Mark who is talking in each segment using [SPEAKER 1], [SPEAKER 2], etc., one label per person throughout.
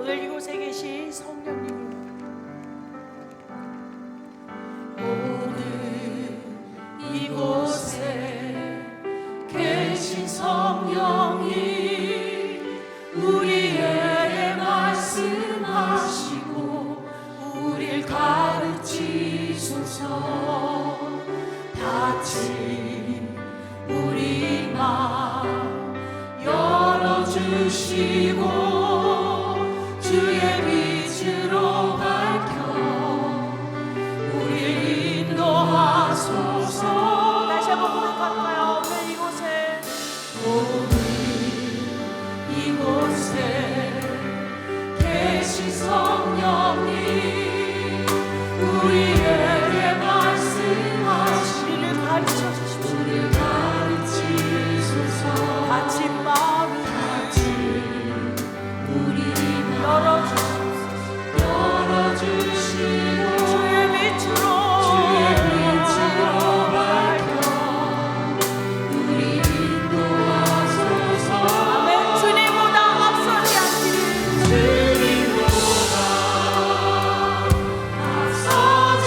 [SPEAKER 1] 오늘 이곳에 계신 성령님,
[SPEAKER 2] 오늘 이곳에 계신 성령이 우리에게 말씀하시고 우릴 가르치소서. 같이 우리 마음 열어주시고 주의 빛으로 밝혀 우릴 인도하소서.
[SPEAKER 1] 다시 한번 고백할까요?
[SPEAKER 2] 오늘 이곳에 계신 성령님 우리에게 말씀하시고
[SPEAKER 1] 우리를 가르쳐 주십시오.
[SPEAKER 2] 우리를 가르치소서.
[SPEAKER 1] 같이 마음을
[SPEAKER 2] 우리 열어주시고
[SPEAKER 1] 주의 빛으로
[SPEAKER 2] 밝혀 우리 인도하소서.
[SPEAKER 1] 아멘. 주님보다 앞서지 않기를,
[SPEAKER 2] 주님보다 앞서지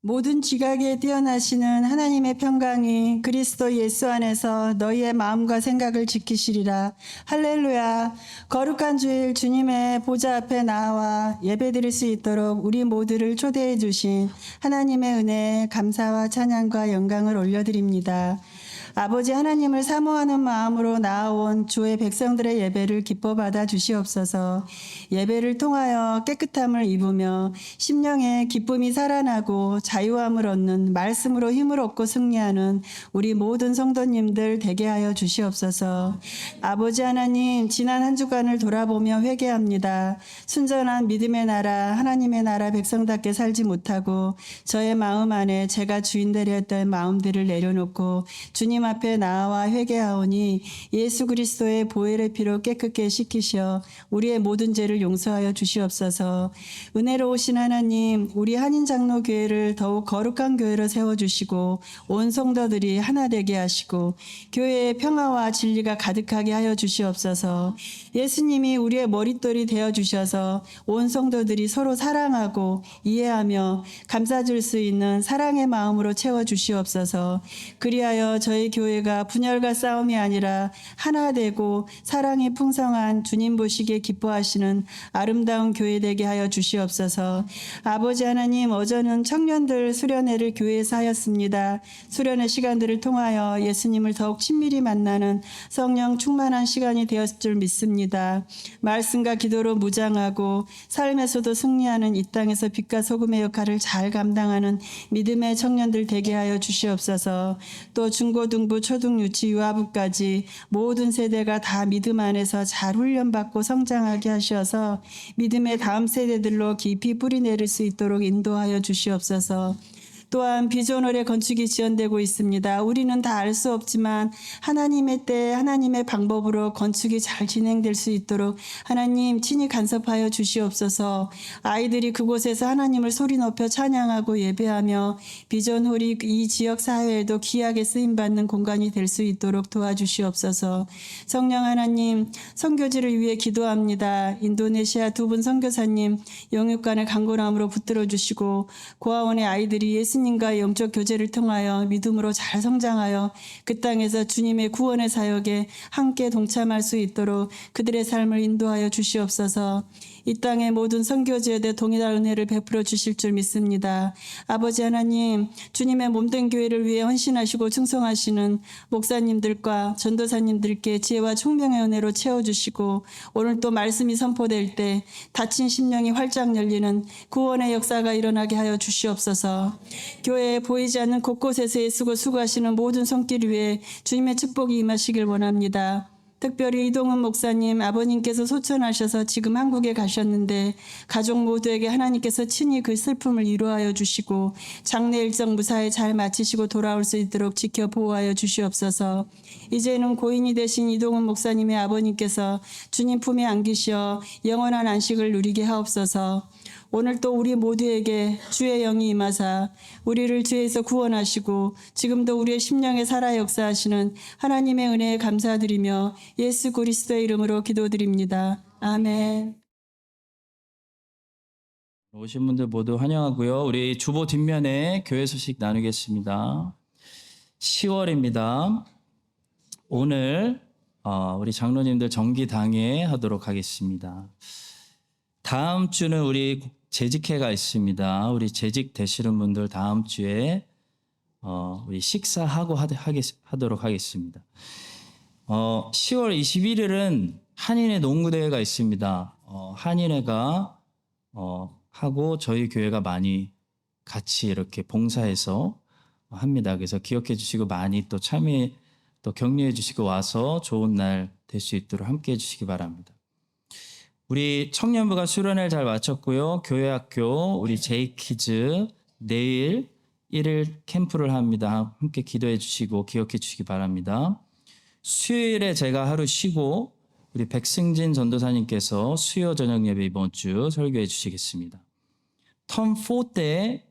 [SPEAKER 3] 모든 지각에 뛰어나시는 하나님의 평강이 그리스도 예수 안에서 너희의 마음과 생각을 지키시리라. 할렐루야. 거룩한 주일 주님의 보좌 앞에 나와 예배드릴 수 있도록 우리 모두를 초대해 주신 하나님의 은혜에 감사와 찬양과 영광을 올려드립니다. 아버지 하나님을 사모하는 마음으로 나아온 주의 백성들의 예배를 기뻐 받아 주시옵소서. 예배를 통하여 깨끗함을 입으며 심령에 기쁨이 살아나고 자유함을 얻는 말씀으로 힘을 얻고 승리하는 우리 모든 성도님들 되게 하여 주시옵소서. 아버지 하나님, 지난 한 주간을 돌아보며 회개합니다. 순전한 믿음의 나라, 하나님의 나라 백성답게 살지 못하고 저의 마음 안에 제가 주인되려 했던 마음들을 내려놓고 주님 앞에 나와 회개하오니 예수 그리스도의 보혈의 피로 깨끗게 씻기시어 우리의 모든 죄를 용서하여 주시옵소서. 은혜로우신 하나님, 우리 한인장로교회를 더욱 거룩한 교회로 세워주시고 온 성도들이 하나 되게 하시고 교회의 평화와 진리가 가득하게 하여 주시옵소서. 예수님이 우리의 머릿돌이 되어주셔서 온 성도들이 서로 사랑하고 이해하며 감싸줄 수 있는 사랑의 마음으로 채워주시옵소서. 그리하여 저희 교회가 분열과 싸움이 아니라 하나 되고 사랑이 풍성한 주님 보시기에 기뻐하시는 아름다운 교회 되게 하여 주시옵소서. 아버지 하나님, 어제는 청년들 수련회를 교회에서 하였습니다. 수련회 시간들을 통하여 예수님을 더욱 친밀히 만나는 성령 충만한 시간이 되었을 줄 믿습니다. 말씀과 기도로 무장하고 삶에서도 승리하는 이 땅에서 빛과 소금의 역할을 잘 감당하는 믿음의 청년들 되게 하여 주시옵소서. 또 중고등부, 초등, 유치, 유아부까지 모든 세대가 다 믿음 안에서 잘 훈련받고 성장하게 하셔서 믿음의 다음 세대들로 깊이 뿌리내릴 수 있도록 인도하여 주시옵소서. 또한 비전홀의 건축이 지연되고 있습니다. 우리는 다 알 수 없지만 하나님의 때 하나님의 방법으로 건축이 잘 진행될 수 있도록 하나님 친히 간섭하여 주시옵소서. 아이들이 그곳에서 하나님을 소리 높여 찬양하고 예배하며 비전홀이 이 지역 사회에도 귀하게 쓰임받는 공간이 될 수 있도록 도와주시옵소서. 성령 하나님, 선교지를 위해 기도합니다. 인도네시아 두 분 선교사님 영육간의 강건함으로 붙들어 주시고 고아원의 아이들이 예수님과 영적 교제를 통하여 믿음으로 잘 성장하여 그 땅에서 주님의 구원의 사역에 함께 동참할 수 있도록 그들의 삶을 인도하여 주시옵소서. 이 땅의 모든 선교지에대 동일한 은혜를 베풀어 주실 줄 믿습니다. 아버지 하나님, 주님의 몸된 교회를 위해 헌신하시고 충성하시는 목사님들과 전도사님들께 지혜와 총명의 은혜로 채워주시고 오늘 또 말씀이 선포될 때 닫힌 심령이 활짝 열리는 구원의 역사가 일어나게 하여 주시옵소서. 교회에 보이지 않는 곳곳에서 애쓰고 수고하시는 모든 손길 위에 주님의 축복이 임하시길 원합니다. 특별히 이동훈 목사님 아버님께서 소천하셔서 지금 한국에 가셨는데 가족 모두에게 하나님께서 친히 그 슬픔을 위로하여 주시고 장례 일정 무사히 잘 마치시고 돌아올 수 있도록 지켜 보호하여 주시옵소서. 이제는 고인이 되신 이동훈 목사님의 아버님께서 주님 품에 안기시어 영원한 안식을 누리게 하옵소서. 오늘 또 우리 모두에게 주의 영이 임하사 우리를 죄에서 구원하시고 지금도 우리의 심령에 살아 역사하시는 하나님의 은혜에 감사드리며 예수 그리스도의 이름으로 기도드립니다. 아멘.
[SPEAKER 4] 오신 분들 모두 환영하고요. 우리 주보 뒷면에 교회 소식 나누겠습니다. 10월입니다. 오늘 우리 장로님들 정기당회 하도록 하겠습니다. 다음 주는 우리 재직회가 있습니다. 우리 재직 되시는 분들 다음 주에 우리 식사하고 하도록 하겠습니다. 10월 21일은 한인의 농구대회가 있습니다. 한인회가 하고 저희 교회가 많이 같이 이렇게 봉사해서 합니다. 그래서 기억해 주시고 많이 또 참여해 또 격려해 주시고 와서 좋은 날 될 수 있도록 함께 해 주시기 바랍니다. 우리 청년부가 수련회를 잘 마쳤고요. 교회학교 우리 제이키즈 내일 1일 캠프를 합니다. 함께 기도해 주시고 기억해 주시기 바랍니다. 수요일에 제가 하루 쉬고 우리 백승진 전도사님께서 수요 저녁 예배 이번 주 설교해 주시겠습니다. 텀 4 때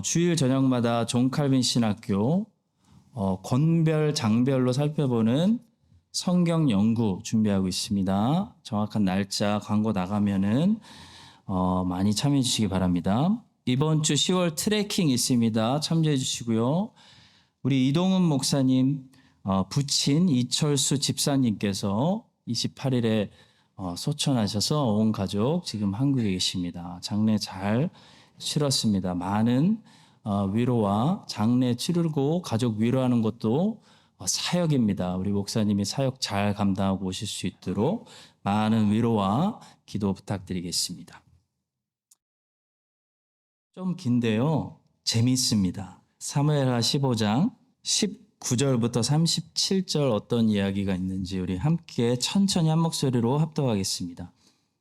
[SPEAKER 4] 주일 저녁마다 존 칼빈 신학교 권별 장별로 살펴보는 성경 연구 준비하고 있습니다. 정확한 날짜 광고 나가면은 많이 참여해 주시기 바랍니다. 이번 주 10월 트레킹 있습니다. 참조해 주시고요. 우리 이동훈 목사님 부친 이철수 집사님께서 28일에 소천하셔서 온 가족 지금 한국에 계십니다. 장례 잘 치렀습니다. 많은 위로와 장례 치르고 가족 위로하는 것도 사역입니다. 우리 목사님이 사역 잘 감당하고 오실 수 있도록 많은 위로와 기도 부탁드리겠습니다. 좀 긴데요. 재미있습니다. 사무엘하 15장 19절부터 37절 어떤 이야기가 있는지 우리 함께 천천히 한 목소리로 합독하겠습니다.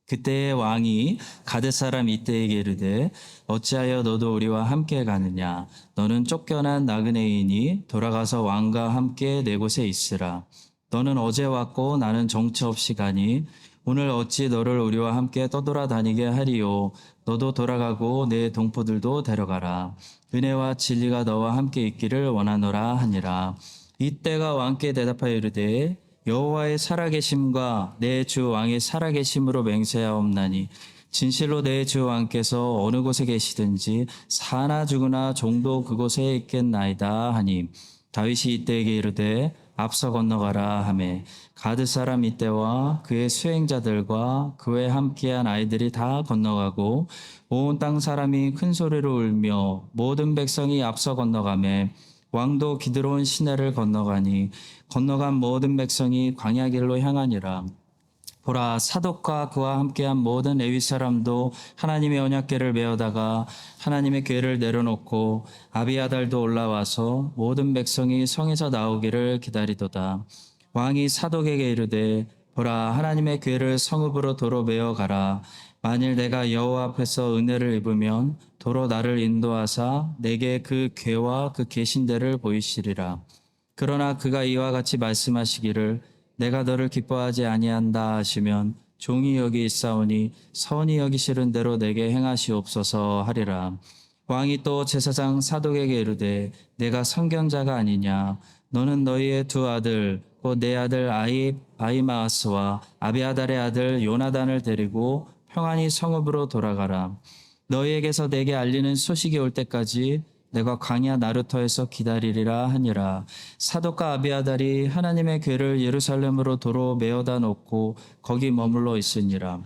[SPEAKER 4] 그때의 왕이 가드 사람 이때에게 이르되 어찌하여 너도 우리와 함께 가느냐 너는 쫓겨난 나그네이니 돌아가서 왕과 함께 내 곳에 있으라. 너는 어제 왔고 나는 정처 없이 가니 오늘 어찌 너를 우리와 함께 떠돌아다니게 하리요. 너도 돌아가고 내 동포들도 데려가라. 은혜와 진리가 너와 함께 있기를 원하노라 하니라. 이때가 왕께 대답하여 이르되 여호와의 살아계심과 내 주 왕의 살아계심으로 맹세하옵나니 진실로 내 주 왕께서 어느 곳에 계시든지 사나 죽으나 종도 그곳에 있겠나이다 하니 다윗이 이때에게 이르되 앞서 건너가라 하매 가드 사람 이때와 그의 수행자들과 그에 함께한 아이들이 다 건너가고 온 땅 사람이 큰 소리로 울며 모든 백성이 앞서 건너가매 왕도 기드론 시내를 건너가니 건너간 모든 백성이 광야 길로 향하니라. 보라 사독과 그와 함께한 모든 레위 사람도 하나님의 언약궤를 메어다가 하나님의 궤를 내려놓고 아비아달도 올라와서 모든 백성이 성에서 나오기를 기다리도다. 왕이 사독에게 이르되 보라 하나님의 궤를 성읍으로 도로 메어가라. 만일 내가 여호와 앞에서 은혜를 입으면 도로 나를 인도하사 내게 그 궤와 그 계신대를 보이시리라. 그러나 그가 이와 같이 말씀하시기를 내가 너를 기뻐하지 아니한다 하시면 종이 여기 있사오니 선히 여기시는 대로 내게 행하시옵소서 하리라. 왕이 또 제사장 사독에게 이르되 내가 선견자가 아니냐 너는 너희의 두 아들 곧 내 아들 아히마아스와 아비아달의 아들 요나단을 데리고 평안히 성읍으로 돌아가라. 너희에게서 내게 알리는 소식이 올 때까지 내가 광야 나루터에서 기다리리라 하니라. 사독과 아비아달이 하나님의 궤를 예루살렘으로 도로 메어다 놓고 거기 머물러 있으니라.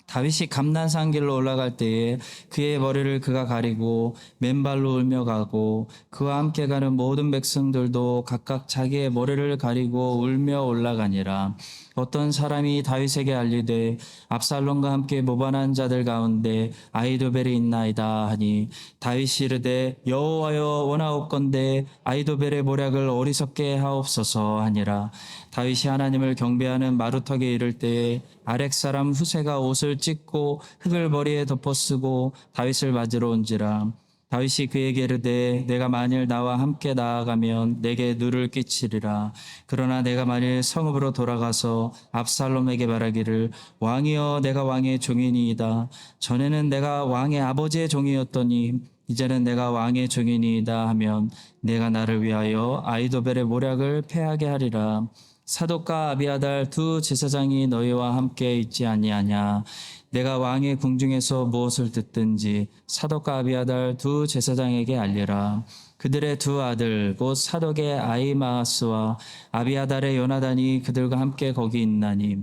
[SPEAKER 4] 다윗이 감난산 길로 올라갈 때에 그의 머리를 그가 가리고 맨발로 울며 가고 그와 함께 가는 모든 백성들도 각각 자기의 머리를 가리고 울며 올라가니라. 어떤 사람이 다윗에게 알리되 압살롬과 함께 모반한 자들 가운데 아히도벨이 있나이다 하니 다윗이 이르되 여호와여 원하옵건대 아히도벨의 모략을 어리석게 하옵소서 하니라. 다윗이 하나님을 경배하는 마루턱에 이를 때에 아렉 사람 후세가 옷을 찢고 흙을 머리에 덮어쓰고 다윗을 맞으러 온지라. 다윗이 그에게 이르되 내가 만일 나와 함께 나아가면 내게 누를 끼치리라. 그러나 내가 만일 성읍으로 돌아가서 압살롬에게 말하기를 왕이여 내가 왕의 종이니이다. 전에는 내가 왕의 아버지의 종이었더니 이제는 내가 왕의 종이니이다 하면 내가 나를 위하여 아히도벨의 모략을 패하게 하리라. 사독과 아비아달 두 제사장이 너희와 함께 있지 아니하냐. 내가 왕의 궁중에서 무엇을 듣든지 사독과 아비아달 두 제사장에게 알리라. 그들의 두 아들 곧 사독의 아히마아스와 아비아달의 요나단이 그들과 함께 거기 있나니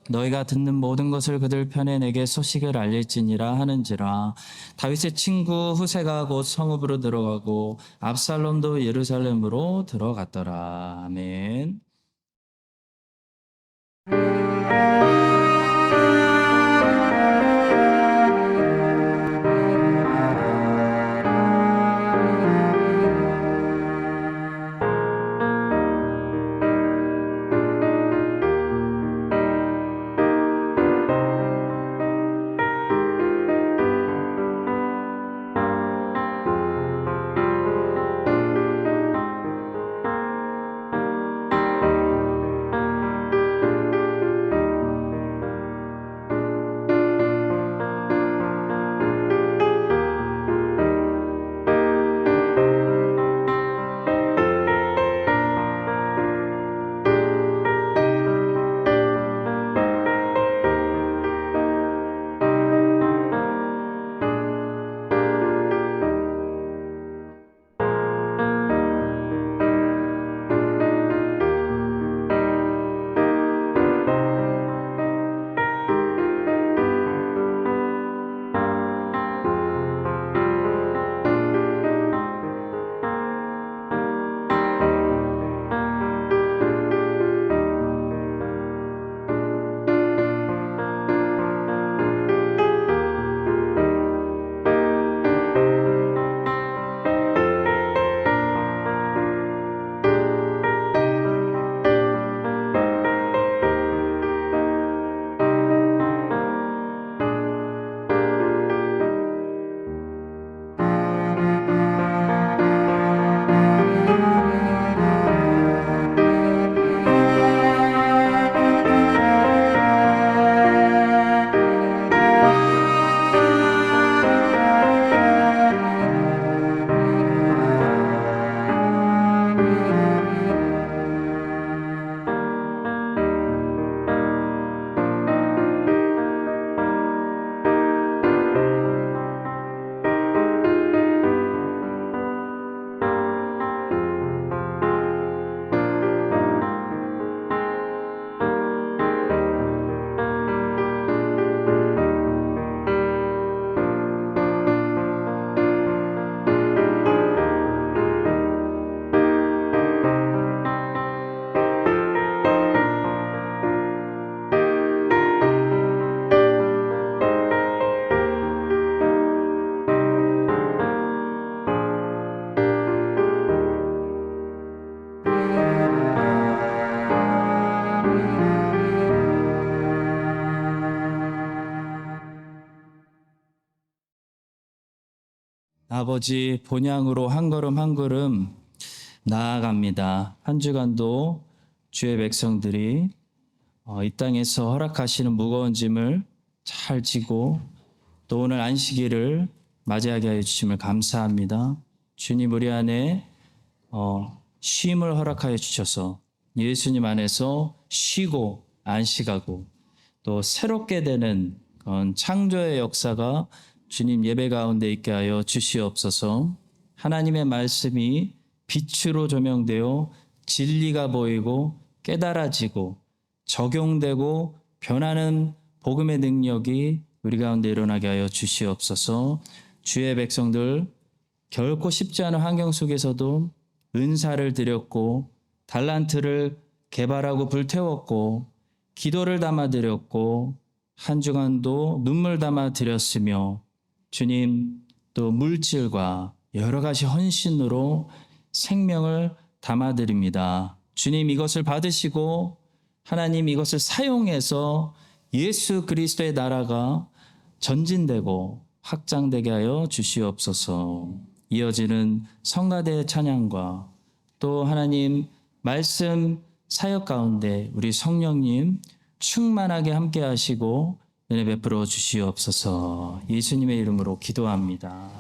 [SPEAKER 4] 너희가 듣는 모든 것을 그들 편에 내게 소식을 알릴지니라 하는지라. 다윗의 친구 후세가 곧 성읍으로 들어가고 압살롬도 예루살렘으로 들어갔더라. 아멘. 아버지 본향으로 한 걸음 한 걸음 나아갑니다. 한 주간도 주의 백성들이 이 땅에서 허락하시는 무거운 짐을 잘 지고 또 오늘 안식일을 맞이하게 하여 주심을 감사합니다. 주님 우리 안에 쉼을 허락하여 주셔서 예수님 안에서 쉬고 안식하고 또 새롭게 되는 그런 창조의 역사가 주님 예배 가운데 있게 하여 주시옵소서. 하나님의 말씀이 빛으로 조명되어 진리가 보이고 깨달아지고 적용되고 변하는 복음의 능력이 우리 가운데 일어나게 하여 주시옵소서. 주의 백성들 결코 쉽지 않은 환경 속에서도 은사를 드렸고 달란트를 개발하고 불태웠고 기도를 담아드렸고 한 주간도 눈물 담아드렸으며 주님 또 물질과 여러 가지 헌신으로 생명을 담아드립니다. 주님 이것을 받으시고 하나님 이것을 사용해서 예수 그리스도의 나라가 전진되고 확장되게 하여 주시옵소서. 이어지는 성가대 찬양과 또 하나님 말씀 사역 가운데 우리 성령님 충만하게 함께 하시고 은혜 베풀어 주시옵소서. 예수님의 이름으로 기도합니다.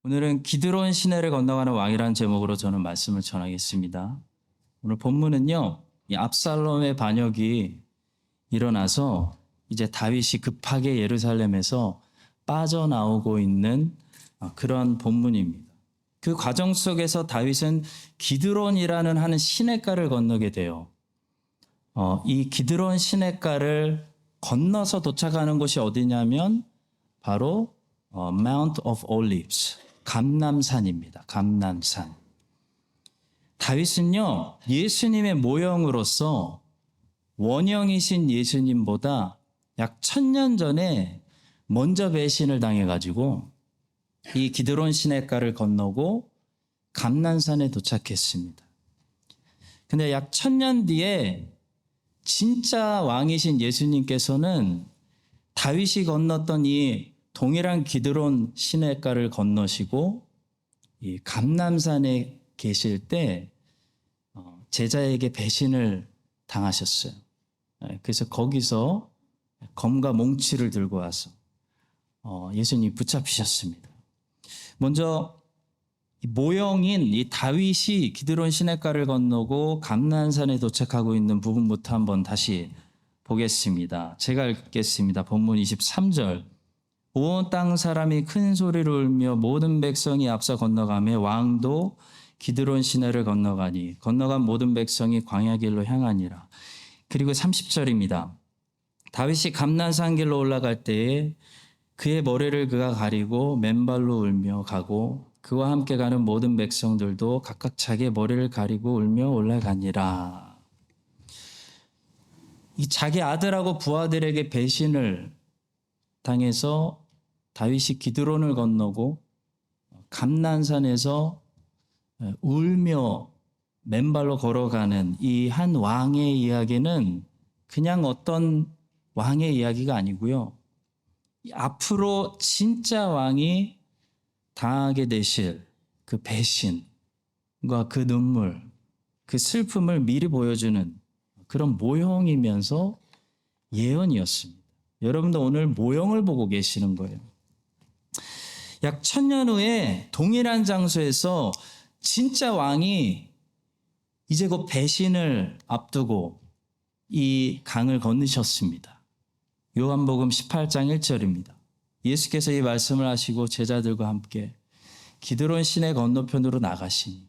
[SPEAKER 4] 오늘은 기드론 시내를 건너가는 왕이라는 제목으로 저는 말씀을 전하겠습니다. 오늘 본문은요, 이 압살롬의 반역이 일어나서 이제 다윗이 급하게 예루살렘에서 빠져나오고 있는 그런 본문입니다. 그 과정 속에서 다윗은 기드론이라는 하는 시냇가를 건너게 돼요. 이 기드론 시냇가를 건너서 도착하는 곳이 어디냐면 바로 Mount of Olives, 감람산입니다. 감람산. 다윗은요, 예수님의 모형으로서 원형이신 예수님보다 약 1000년 전에 먼저 배신을 당해가지고 이 기드론 시냇가를 건너고 감람산에 도착했습니다. 근데 약 1000년 뒤에 진짜 왕이신 예수님께서는 다윗이 건넜던 이 동일한 기드론 시냇가를 건너시고 이 감람산에 계실 때 제자에게 배신을 당하셨어요. 그래서 거기서 검과 몽치를 들고 와서 예수님이 붙잡히셨습니다. 먼저 모형인 이 다윗이 기드론 시냇가를 건너고 감람산에 도착하고 있는 부분부터 한번 다시 보겠습니다. 제가 읽겠습니다. 본문 23절. 온 땅 사람이 큰 소리로 울며 모든 백성이 앞서 건너가며 왕도 기드론 시내를 건너가니 건너간 모든 백성이 광야 길로 향하니라. 그리고 30절입니다. 다윗이 감람산 길로 올라갈 때에 그의 머리를 그가 가리고 맨발로 울며 가고 그와 함께 가는 모든 백성들도 각각 자기의 머리를 가리고 울며 올라가니라. 이 자기 아들하고 부하들에게 배신을 당해서 다윗이 기드론을 건너고 감람산에서 울며 맨발로 걸어가는 이 한 왕의 이야기는 그냥 어떤 왕의 이야기가 아니고요. 앞으로 진짜 왕이 당하게 되실 그 배신과 그 눈물, 그 슬픔을 미리 보여주는 그런 모형이면서 예언이었습니다. 여러분도 오늘 모형을 보고 계시는 거예요. 약 1000년 후에 동일한 장소에서 진짜 왕이 이제 곧 배신을 앞두고 이 강을 건너셨습니다. 요한복음 18장 1절입니다. 예수께서 이 말씀을 하시고 제자들과 함께 기드론 시내 건너편으로 나가시니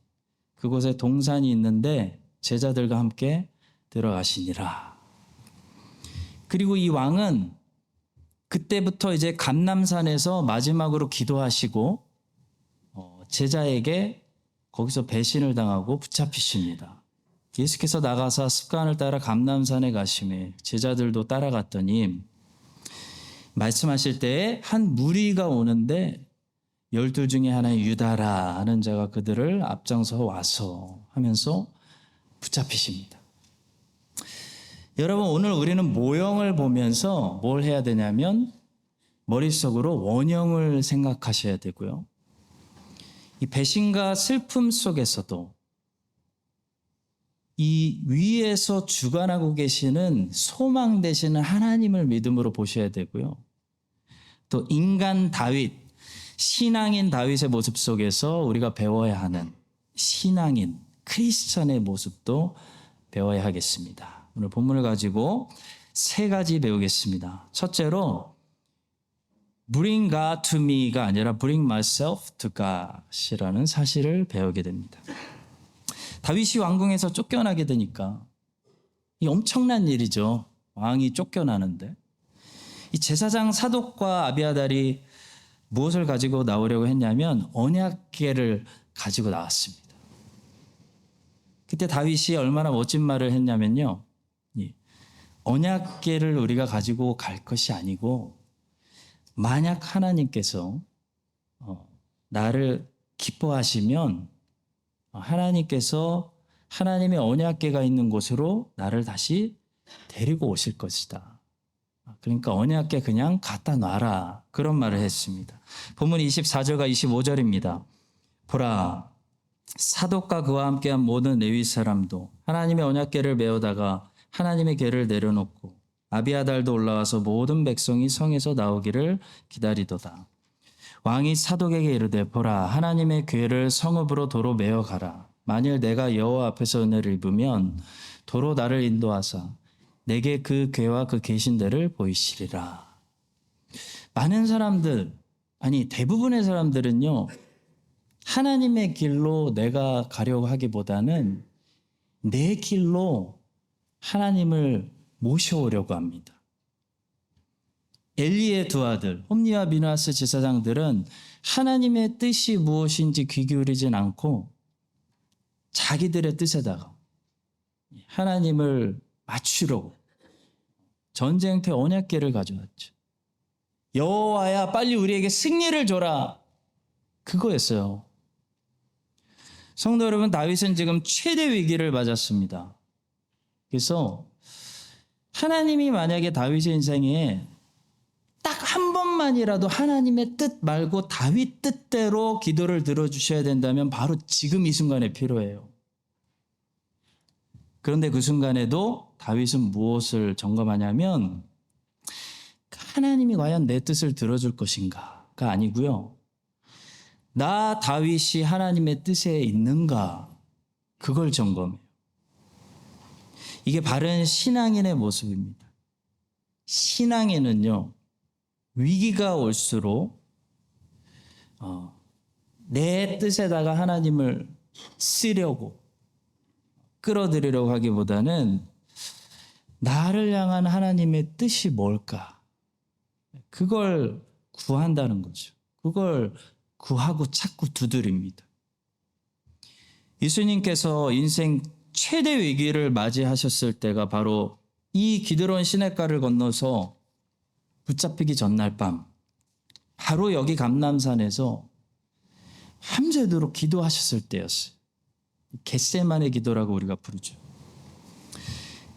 [SPEAKER 4] 그곳에 동산이 있는데 제자들과 함께 들어가시니라. 그리고 이 왕은 그때부터 이제 감람산에서 마지막으로 기도하시고 제자에게 거기서 배신을 당하고 붙잡히십니다. 예수께서 나가사 습관을 따라 감람산에 가시매 제자들도 따라갔더니 말씀하실 때에 한 무리가 오는데 12 중에 하나의 유다라 하는 자가 그들을 앞장서 와서 하면서 붙잡히십니다. 여러분, 오늘 우리는 모형을 보면서 뭘 해야 되냐면 머릿속으로 원형을 생각하셔야 되고요. 이 배신과 슬픔 속에서도 이 위에서 주관하고 계시는 소망 되시는 하나님을 믿음으로 보셔야 되고요. 또 인간 다윗, 신앙인 다윗의 모습 속에서 우리가 배워야 하는 신앙인 크리스천의 모습도 배워야 하겠습니다. 오늘 본문을 가지고 3가지 배우겠습니다. 첫째로 Bring God to me가 아니라 Bring myself to God이라는 사실을 배우게 됩니다. 다윗이 왕궁에서 쫓겨나게 되니까 이 엄청난 일이죠. 왕이 쫓겨나는데 이 제사장 사독과 아비아달이 무엇을 가지고 나오려고 했냐면 언약궤를 가지고 나왔습니다. 그때 다윗이 얼마나 멋진 말을 했냐면요. 언약궤를 우리가 가지고 갈 것이 아니고 만약 하나님께서 나를 기뻐하시면 하나님께서 하나님의 언약궤가 있는 곳으로 나를 다시 데리고 오실 것이다. 그러니까 언약궤 그냥 갖다 놔라. 그런 말을 했습니다. 본문 24절과 25절입니다. 보라, 사독과 그와 함께한 모든 레위 사람도 하나님의 언약궤를 메어다가 하나님의 궤를 내려놓고 아비아달도 올라와서 모든 백성이 성에서 나오기를 기다리도다. 왕이 사독에게 이르되 보라 하나님의 궤를 성읍으로 도로 메어 가라. 만일 내가 여호와 앞에서 은혜를 입으면 도로 나를 인도하사 내게 그 궤와 그 계신 데를 보이시리라. 많은 사람들, 아니 대부분의 사람들은요, 하나님의 길로 내가 가려고 하기보다는 내 길로 하나님을 모셔오려고 합니다. 엘리의 두 아들 홈니와 비느하스 제사장들은 하나님의 뜻이 무엇인지 귀 기울이진 않고 자기들의 뜻에다가 하나님을 맞추려고 전쟁터 언약궤를 가져왔죠. 여호와야 빨리 우리에게 승리를 줘라. 그거였어요. 성도 여러분, 다윗은 지금 최대 위기를 맞았습니다. 그래서 하나님이 만약에 다윗의 인생에 딱 한 번만이라도 하나님의 뜻 말고 다윗 뜻대로 기도를 들어주셔야 된다면 바로 지금 이 순간에 필요해요. 그런데 그 순간에도 다윗은 무엇을 점검하냐면 하나님이 과연 내 뜻을 들어줄 것인가가 아니고요. 나 다윗이 하나님의 뜻에 있는가, 그걸 점검해요. 이게 바른 신앙인의 모습입니다. 신앙인은요, 위기가 올수록 내 뜻에다가 하나님을 쓰려고 끌어들이려고 하기보다는 나를 향한 하나님의 뜻이 뭘까? 그걸 구한다는 거죠. 그걸 구하고 찾고 두드립니다. 예수님께서 인생 최대 위기를 맞이하셨을 때가 바로 이 기드론 시냇가를 건너서 붙잡히기 전날 밤, 바로 여기 감람산에서 밤새도록 기도하셨을 때였어요. 겟세마네 기도라고 우리가 부르죠.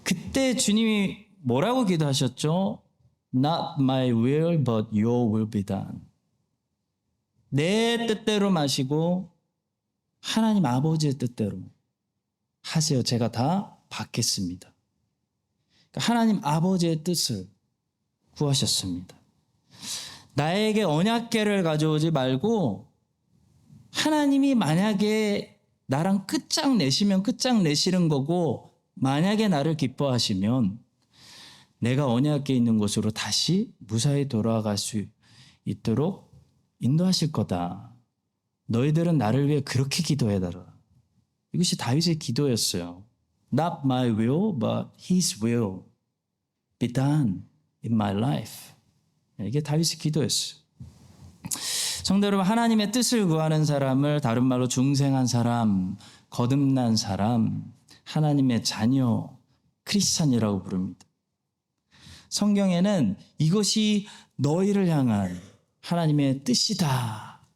[SPEAKER 4] 그때 주님이 뭐라고 기도하셨죠? Not my will, but your will be done. 내 뜻대로 마시고 하나님 아버지의 뜻대로 하세요. 제가 다 받겠습니다. 그러니까 하나님 아버지의 뜻을 구하셨습니다. 나에게 언약궤를 가져오지 말고 하나님이 만약에 나랑 끝장내시면 끝장내시는 거고, 만약에 나를 기뻐하시면 내가 언약궤 있는 곳으로 다시 무사히 돌아갈 수 있도록 인도하실 거다. 너희들은 나를 위해 그렇게 기도해달라. 이것이 다윗의 기도였어요. Not my will, but his will be done in my life. 이게 다윗의 기도였어요. 성도 여러분, 하나님의 뜻을 구하는 사람을 다른 말로 중생한 사람, 거듭난 사람, 하나님의 자녀, 크리스찬이라고 부릅니다. 성경에는 이것이 너희를 향한 하나님의 뜻이다,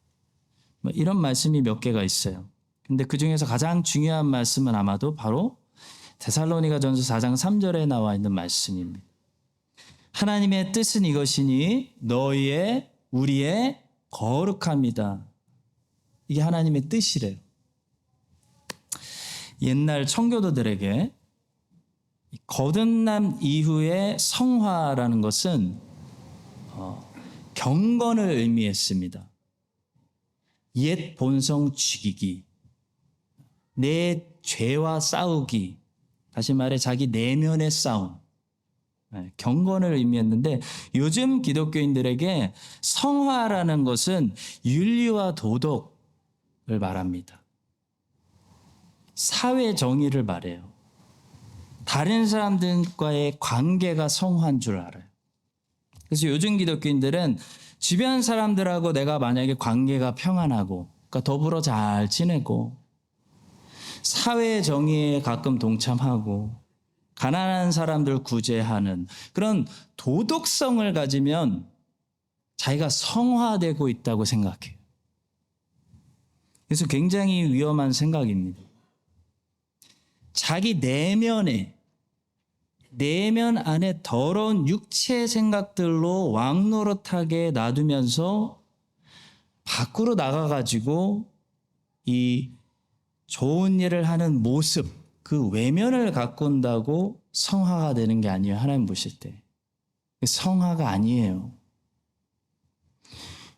[SPEAKER 4] 이런 말씀이 몇 개가 있어요. 근데 그 중에서 가장 중요한 말씀은 아마도 바로 데살로니가전서 4장 3절에 나와 있는 말씀입니다. 하나님의 뜻은 이것이니 너희의 우리의 거룩합니다. 이게 하나님의 뜻이래요. 옛날 청교도들에게 거듭남 이후의 성화라는 것은 경건을 의미했습니다. 옛 본성 죽이기, 내 죄와 싸우기, 다시 말해 자기 내면의 싸움, 경건을 의미했는데, 요즘 기독교인들에게 성화라는 것은 윤리와 도덕을 말합니다. 사회 정의를 말해요. 다른 사람들과의 관계가 성화인 줄 알아요. 그래서 요즘 기독교인들은 주변 사람들하고 내가 만약에 관계가 평안하고, 그러니까 더불어 잘 지내고, 사회 정의에 가끔 동참하고, 가난한 사람들 구제하는 그런 도덕성을 가지면 자기가 성화되고 있다고 생각해요. 그래서 굉장히 위험한 생각입니다. 자기 내면 안에 더러운 육체 생각들로 왕노릇하게 놔두면서 밖으로 나가가지고 이 좋은 일을 하는 모습, 그 외면을 갖고 온다고 성화가 되는 게 아니에요. 하나님 보실 때 성화가 아니에요.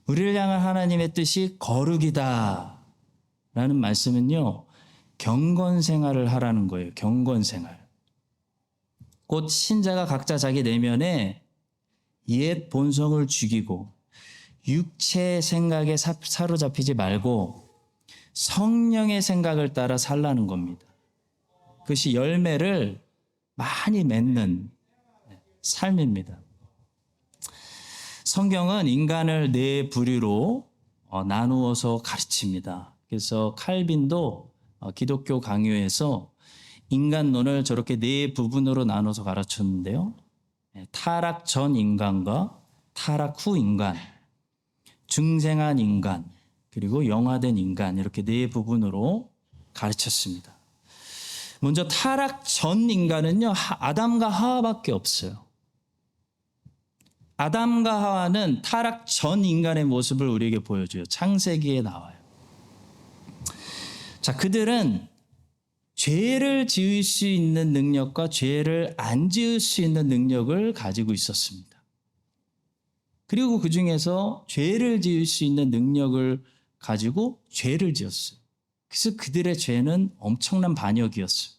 [SPEAKER 4] 우리를 향한 하나님의 뜻이 거룩이다 라는 말씀은요, 경건 생활을 하라는 거예요. 경건 생활. 곧 신자가 각자 자기 내면에 옛 본성을 죽이고 육체의 생각에 사로잡히지 말고 성령의 생각을 따라 살라는 겁니다. 그것이 열매를 많이 맺는 삶입니다. 성경은 인간을 네 부류로 나누어서 가르칩니다. 그래서 칼빈도 기독교 강요에서 인간론을 저렇게 네 부분으로 나눠서 가르쳤는데요. 타락 전 인간과 타락 후 인간, 중생한 인간, 그리고 영화된 인간, 이렇게 네 부분으로 가르쳤습니다. 먼저 타락 전 인간은요, 아담과 하와밖에 없어요. 아담과 하와는 타락 전 인간의 모습을 우리에게 보여줘요. 창세기에 나와요. 자, 그들은 죄를 지을 수 있는 능력과 죄를 안 지을 수 있는 능력을 가지고 있었습니다. 그리고 그 중에서 죄를 지을 수 있는 능력을 가지고 죄를 지었어요. 그래서 그들의 죄는 엄청난 반역이었어요.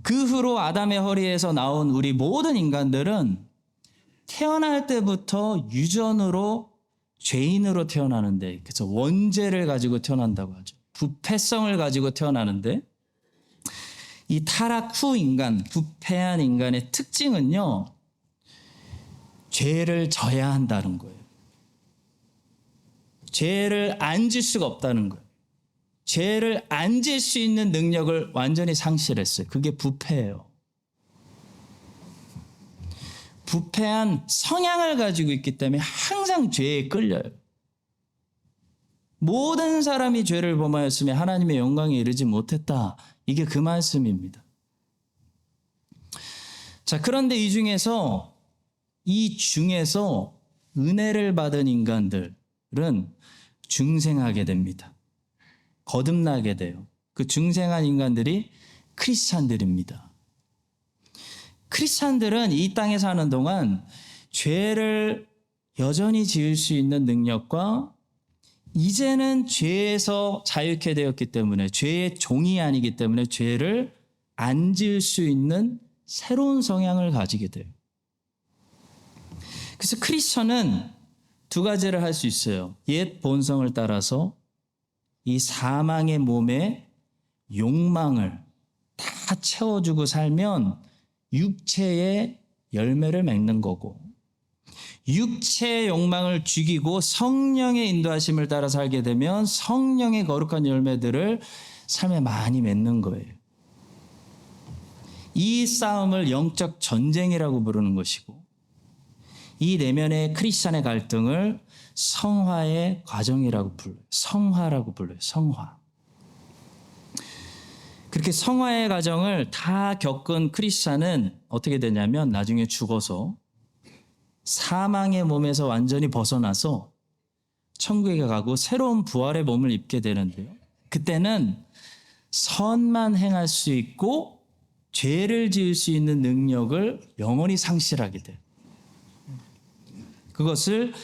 [SPEAKER 4] 그 후로 아담의 허리에서 나온 우리 모든 인간들은 태어날 때부터 유전으로 죄인으로 태어나는데, 그래서 원죄를 가지고 태어난다고 하죠. 부패성을 가지고 태어나는데, 이 타락 후 인간, 부패한 인간의 특징은요, 죄를 져야 한다는 거예요. 죄를 안 질 수가 없다는 거예요. 죄를 안 질 수 있는 능력을 완전히 상실했어요. 그게 부패예요. 부패한 성향을 가지고 있기 때문에 항상 죄에 끌려요. 모든 사람이 죄를 범하였으며 하나님의 영광에 이르지 못했다. 이게 그 말씀입니다. 자, 그런데 이 중에서 은혜를 받은 인간들은 중생하게 됩니다. 거듭나게 돼요. 그 중생한 인간들이 크리스찬들입니다. 크리스찬들은 이 땅에 사는 동안 죄를 여전히 지을 수 있는 능력과 이제는 죄에서 자유케 되었기 때문에, 죄의 종이 아니기 때문에 죄를 안 지을 수 있는 새로운 성향을 가지게 돼요. 그래서 크리스천은 두 가지를 할 수 있어요. 옛 본성을 따라서 이 사망의 몸의 욕망을 다 채워주고 살면 육체의 열매를 맺는 거고, 육체의 욕망을 죽이고 성령의 인도하심을 따라 살게 되면 성령의 거룩한 열매들을 삶에 많이 맺는 거예요. 이 싸움을 영적 전쟁이라고 부르는 것이고, 이 내면의 크리스찬의 갈등을 성화의 과정이라고 불러요. 성화라고 불러요. 성화. 그렇게 성화의 과정을 다 겪은 크리스찬은 어떻게 되냐면 나중에 죽어서 사망의 몸에서 완전히 벗어나서 천국에 가고 새로운 부활의 몸을 입게 되는데요. 그때는 선만 행할 수 있고 죄를 지을 수 있는 능력을 영원히 상실하게 돼요. 그것을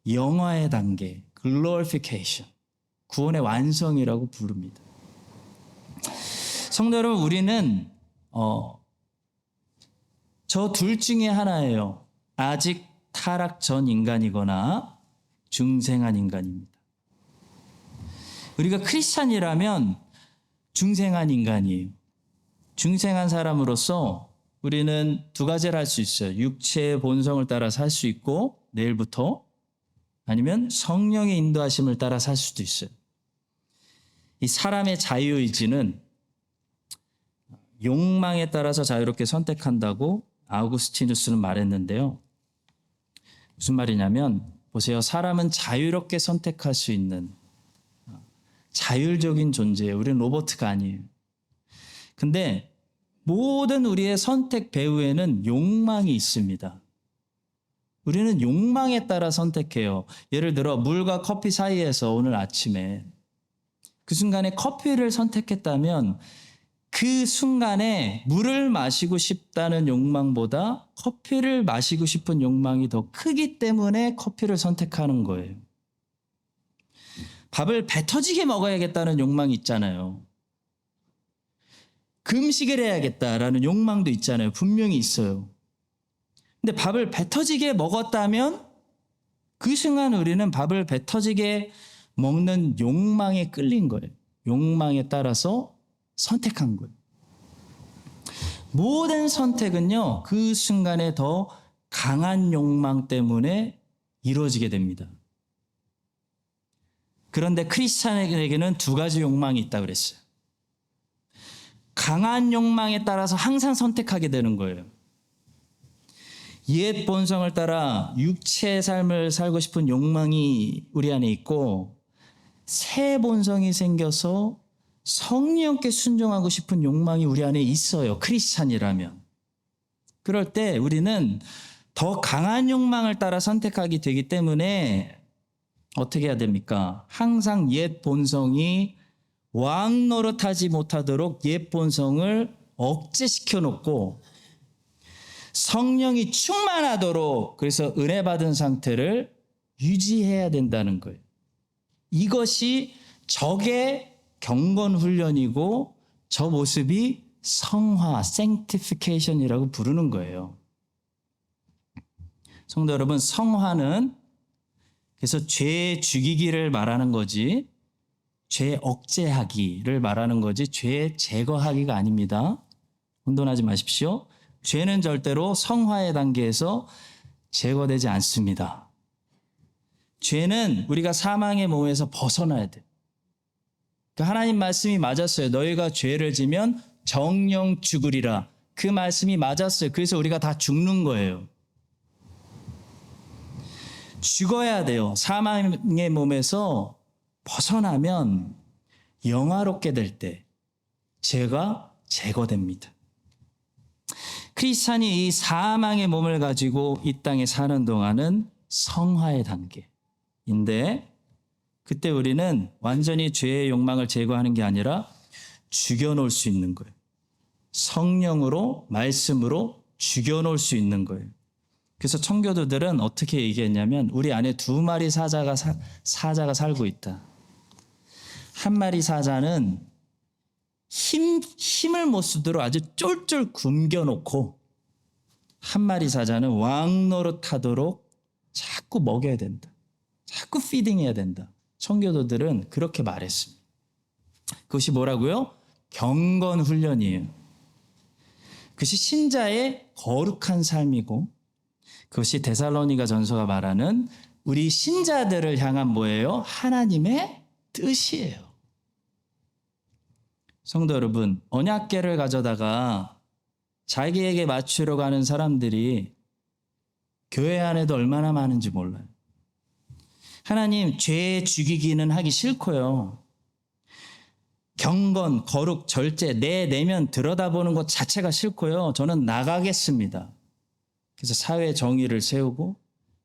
[SPEAKER 4] 영화의 단계, glorification, 구원의 완성이라고 부릅니다. 성도 여러분, 우리는 저 둘 중에 하나예요. 아직 타락 전 인간이거나 중생한 인간입니다. 우리가 크리스찬이라면 중생한 인간이에요. 중생한 사람으로서 우리는 두 가지를 할 수 있어요. 육체의 본성을 따라 살 수 있고, 내일부터 아니면 성령의 인도하심을 따라 살 수도 있어요. 이 사람의 자유의지는 욕망에 따라서 자유롭게 선택한다고 아우구스티누스는 말했는데요. 무슨 말이냐면, 보세요. 사람은 자유롭게 선택할 수 있는 자율적인 존재예요. 우리는 로봇가 아니에요. 근데 모든 우리의 선택 배후에는 욕망이 있습니다. 우리는 욕망에 따라 선택해요. 예를 들어 물과 커피 사이에서 오늘 아침에 그 순간에 커피를 선택했다면 그 순간에 물을 마시고 싶다는 욕망보다 커피를 마시고 싶은 욕망이 더 크기 때문에 커피를 선택하는 거예요. 밥을 배 터지게 먹어야겠다는 욕망이 있잖아요. 금식을 해야겠다라는 욕망도 있잖아요. 분명히 있어요. 근데 밥을 배 터지게 먹었다면 그 순간 우리는 밥을 배 터지게 먹는 욕망에 끌린 거예요. 욕망에 따라서 선택한 거예요. 모든 선택은요, 그 순간에 더 강한 욕망 때문에 이루어지게 됩니다. 그런데 크리스찬에게는 두 가지 욕망이 있다고 그랬어요. 강한 욕망에 따라서 항상 선택하게 되는 거예요. 옛 본성을 따라 육체의 삶을 살고 싶은 욕망이 우리 안에 있고, 새 본성이 생겨서 성령께 순종하고 싶은 욕망이 우리 안에 있어요. 크리스찬이라면. 그럴 때 우리는 더 강한 욕망을 따라 선택하게 되기 때문에 어떻게 해야 됩니까? 항상 옛 본성이 왕 노릇하지 못하도록 옛 본성을 억제시켜 놓고 성령이 충만하도록, 그래서 은혜 받은 상태를 유지해야 된다는 거예요. 이것이 적의 경건 훈련이고, 저 모습이 성화, sanctification이라고 부르는 거예요. 성도 여러분, 성화는 그래서 죄 죽이기를 말하는 거지, 죄 억제하기를 말하는 거지, 죄 제거하기가 아닙니다. 혼돈하지 마십시오. 죄는 절대로 성화의 단계에서 제거되지 않습니다. 죄는 우리가 사망의 몸에서 벗어나야 돼요. 하나님 말씀이 맞았어요. 너희가 죄를 지면 정령 죽으리라. 그 말씀이 맞았어요. 그래서 우리가 다 죽는 거예요. 죽어야 돼요. 사망의 몸에서 벗어나면 영화롭게 될 때 죄가 제거됩니다. 크리스찬이 이 사망의 몸을 가지고 이 땅에 사는 동안은 성화의 단계인데, 그때 우리는 완전히 죄의 욕망을 제거하는 게 아니라 죽여놓을 수 있는 거예요. 성령으로, 말씀으로 죽여놓을 수 있는 거예요. 그래서 청교도들은 어떻게 얘기했냐면, 우리 안에 두 마리 사자가 살고 있다. 한 마리 사자는 힘을 못 쓰도록 아주 쫄쫄 굶겨놓고, 한 마리 사자는 왕 노릇하도록 자꾸 먹여야 된다. 자꾸 피딩해야 된다. 청교도들은 그렇게 말했습니다. 그것이 뭐라고요? 경건 훈련이에요. 그것이 신자의 거룩한 삶이고, 그것이 데살로니가 전서가 말하는 우리 신자들을 향한 뭐예요? 하나님의 뜻이에요. 성도 여러분, 언약궤를 가져다가 자기에게 맞추려고 하는 사람들이 교회 안에도 얼마나 많은지 몰라요. 하나님, 죄 죽이기는 하기 싫고요. 경건, 거룩, 절제, 내 내면 들여다보는 것 자체가 싫고요. 저는 나가겠습니다. 그래서 사회 정의를 세우고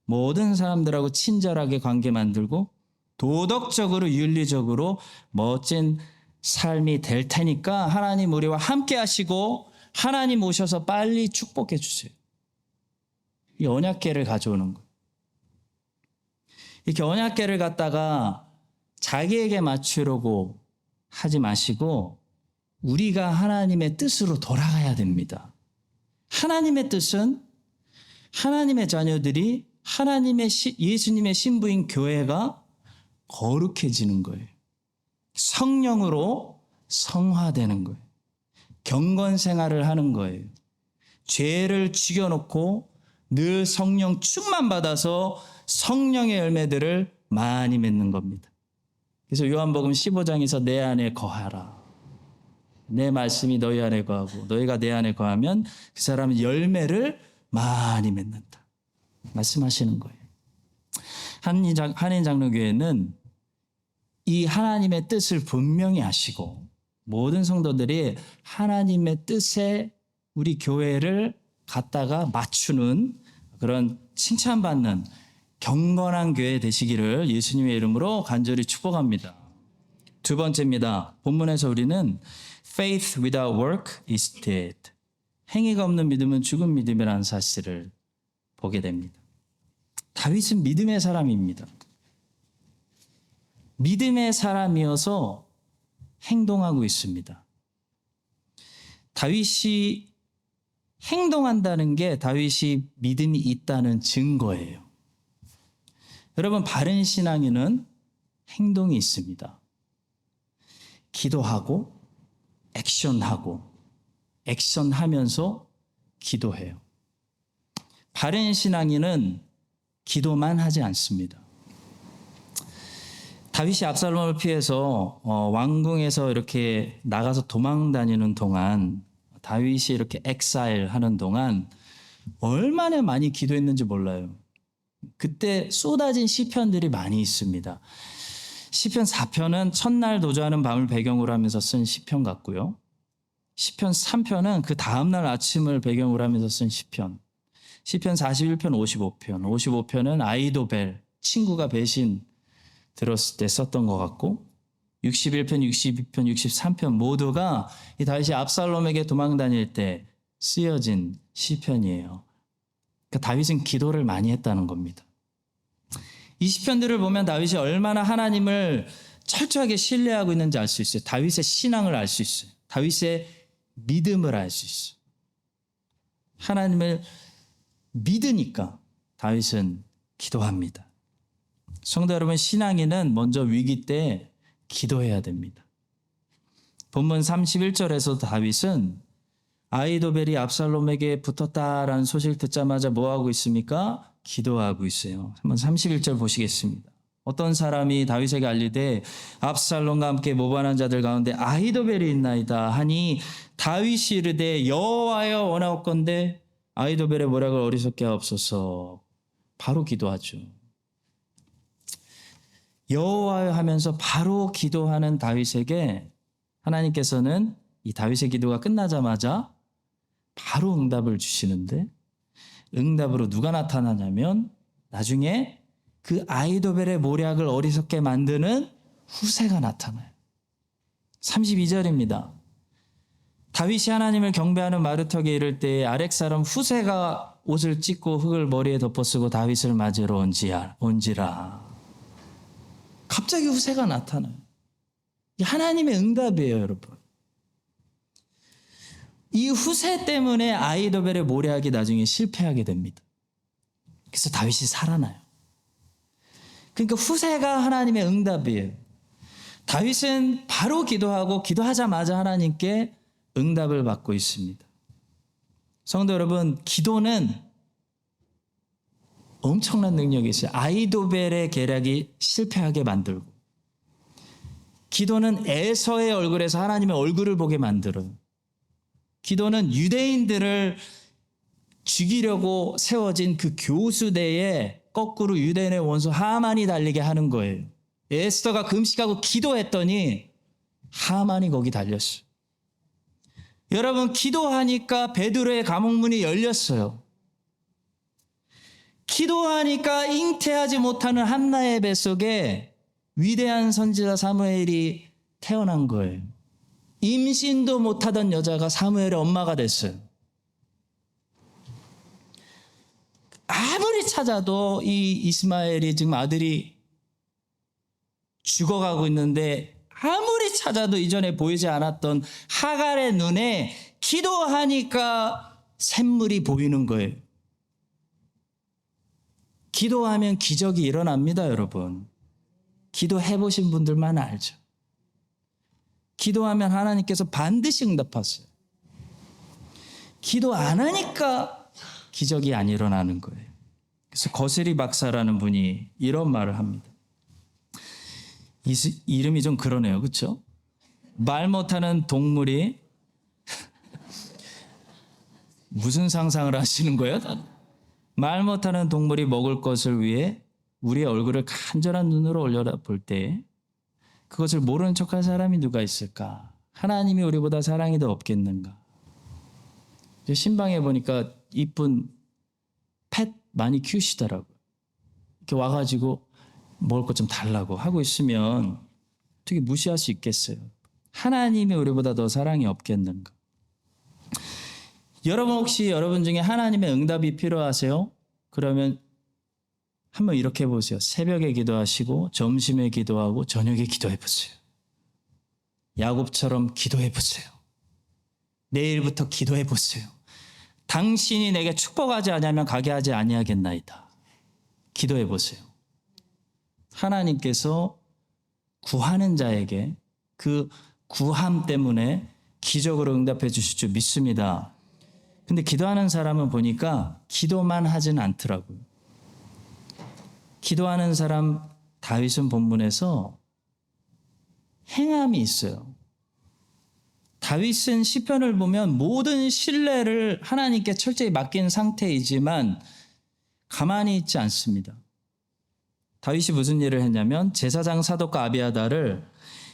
[SPEAKER 4] 모든 사람들하고 친절하게 관계 만들고 도덕적으로 윤리적으로 멋진 삶이 될 테니까 하나님 우리와 함께 하시고 하나님 오셔서 빨리 축복해 주세요. 이 언약궤를 가져오는 거예요. 이렇게 언약궤를 갖다가 자기에게 맞추려고 하지 마시고 우리가 하나님의 뜻으로 돌아가야 됩니다. 하나님의 뜻은 하나님의 자녀들이 하나님의 예수님의 신부인 교회가 거룩해지는 거예요. 성령으로 성화되는 거예요. 경건 생활을 하는 거예요. 죄를 죽여놓고 늘 성령 충만 받아서 성령의 열매들을 많이 맺는 겁니다. 그래서 요한복음 15장에서 내 안에 거하라. 내 말씀이 너희 안에 거하고 너희가 내 안에 거하면 그 사람은 열매를 많이 맺는다. 말씀하시는 거예요. 한인장로교회는 이 하나님의 뜻을 분명히 아시고 모든 성도들이 하나님의 뜻에 우리 교회를 갖다가 맞추는 그런 칭찬받는 경건한 교회 되시기를 예수님의 이름으로 간절히 축복합니다. 두 번째입니다. 본문에서 우리는 faith without work is dead. 행위가 없는 믿음은 죽은 믿음이라는 사실을 보게 됩니다. 다윗은 믿음의 사람입니다. 믿음의 사람이어서 행동하고 있습니다. 다윗이 행동한다는 게 다윗이 믿음이 있다는 증거예요. 여러분, 바른 신앙인은 행동이 있습니다. 기도하고 액션하고 액션하면서 기도해요. 바른 신앙인은 기도만 하지 않습니다. 다윗이 압살롬을 피해서 왕궁에서 이렇게 나가서 도망 다니는 동안, 다윗이 이렇게 엑사일 하는 동안 얼마나 많이 기도했는지 몰라요. 그때 쏟아진 시편들이 많이 있습니다. 시편 4편은 첫날 도주하는 밤을 배경으로 하면서 쓴 시편 같고요. 시편 3편은 그 다음날 아침을 배경으로 하면서 쓴 시편. 시편 41편, 55편. 55편은 아이도벨, 친구가 배신 들었을 때 썼던 것 같고, 61편, 62편, 63편 모두가 이 다윗이 압살롬에게 도망 다닐 때 쓰여진 시편이에요. 그러니까 다윗은 기도를 많이 했다는 겁니다. 이 시편들을 보면 다윗이 얼마나 하나님을 철저하게 신뢰하고 있는지 알 수 있어요. 다윗의 신앙을 알 수 있어요. 다윗의 믿음을 알 수 있어요. 하나님을 믿으니까 다윗은 기도합니다. 성도 여러분, 신앙인은 먼저 위기 때 기도해야 됩니다. 본문 31절에서 다윗은 아이도벨이 압살롬에게 붙었다라는 소식을 듣자마자 뭐하고 있습니까? 기도하고 있어요. 한번 31절 보시겠습니다. 어떤 사람이 다윗에게 알리되 압살롬과 함께 모반한 자들 가운데 아이도벨이 있나이다 하니 다윗이 이르되 여호와여 원하옵건대 아이도벨의 모략을 어리석게 하옵소서. 바로 기도하죠. 여호와여 하면서 바로 기도하는 다윗에게 하나님께서는 이 다윗의 기도가 끝나자마자 바로 응답을 주시는데, 응답으로 누가 나타나냐면 나중에 그 아이도벨의 모략을 어리석게 만드는 후세가 나타나요. 32절입니다. 다윗이 하나님을 경배하는 마르턱에 이를 때에 아렉 사람 후세가 옷을 찢고 흙을 머리에 덮어쓰고 다윗을 맞으러 온지라. 갑자기 후세가 나타나요. 이 하나님의 응답이에요, 여러분. 이 후세 때문에 아이도벨의 모략이 나중에 실패하게 됩니다. 그래서 다윗이 살아나요. 그러니까 후세가 하나님의 응답이에요. 다윗은 바로 기도하고 기도하자마자 하나님께 응답을 받고 있습니다. 성도 여러분, 기도는 엄청난 능력이 있어요. 아이도벨의 계략이 실패하게 만들고, 기도는 에서의 얼굴에서 하나님의 얼굴을 보게 만들어요. 기도는 유대인들을 죽이려고 세워진 그 교수대에 거꾸로 유대인의 원수 하만이 달리게 하는 거예요. 에스더가 금식하고 기도했더니 하만이 거기 달렸어요. 여러분, 기도하니까 베드로의 감옥문이 열렸어요. 기도하니까 잉태하지 못하는 한나의 뱃속에 위대한 선지자 사무엘이 태어난 거예요. 임신도 못하던 여자가 사무엘의 엄마가 됐어요. 아무리 찾아도 이 이스마엘이 지금 아들이 죽어가고 있는데, 아무리 찾아도 이전에 보이지 않았던 하갈의 눈에 기도하니까 샘물이 보이는 거예요. 기도하면 기적이 일어납니다, 여러분. 기도해 보신 분들만 알죠. 기도하면 하나님께서 반드시 응답하세요. 기도 안 하니까 기적이 안 일어나는 거예요. 그래서 거스리 박사라는 분이 이런 말을 합니다. 이름이 좀 그러네요, 그렇죠? 말 못하는 동물이 무슨 상상을 하시는 거예요? 말 못하는 동물이 먹을 것을 위해 우리의 얼굴을 간절한 눈으로 올려볼 때 그것을 모르는 척할 사람이 누가 있을까? 하나님이 우리보다 사랑이 더 없겠는가? 신방에 보니까 이쁜 펫 많이 키우시더라고요. 이렇게 와가지고 먹을 것 좀 달라고 하고 있으면 어떻게 무시할 수 있겠어요? 하나님이 우리보다 더 사랑이 없겠는가? 여러분 혹시 여러분 중에 하나님의 응답이 필요하세요? 그러면 한번 이렇게 해보세요. 새벽에 기도하시고 점심에 기도하고 저녁에 기도해보세요. 야곱처럼 기도해보세요. 내일부터 기도해보세요. 당신이 내게 축복하지 아니하면 가게 하지 아니하겠나이다. 기도해보세요. 하나님께서 구하는 자에게 그 구함 때문에 기적으로 응답해 주실 줄 믿습니다. 근데 기도하는 사람은 보니까 기도만 하진 않더라고요. 기도하는 사람 다윗은 본문에서 행함이 있어요. 다윗은 시편을 보면 모든 신뢰를 하나님께 철저히 맡긴 상태이지만 가만히 있지 않습니다. 다윗이 무슨 일을 했냐면 제사장 사독과 아비아달을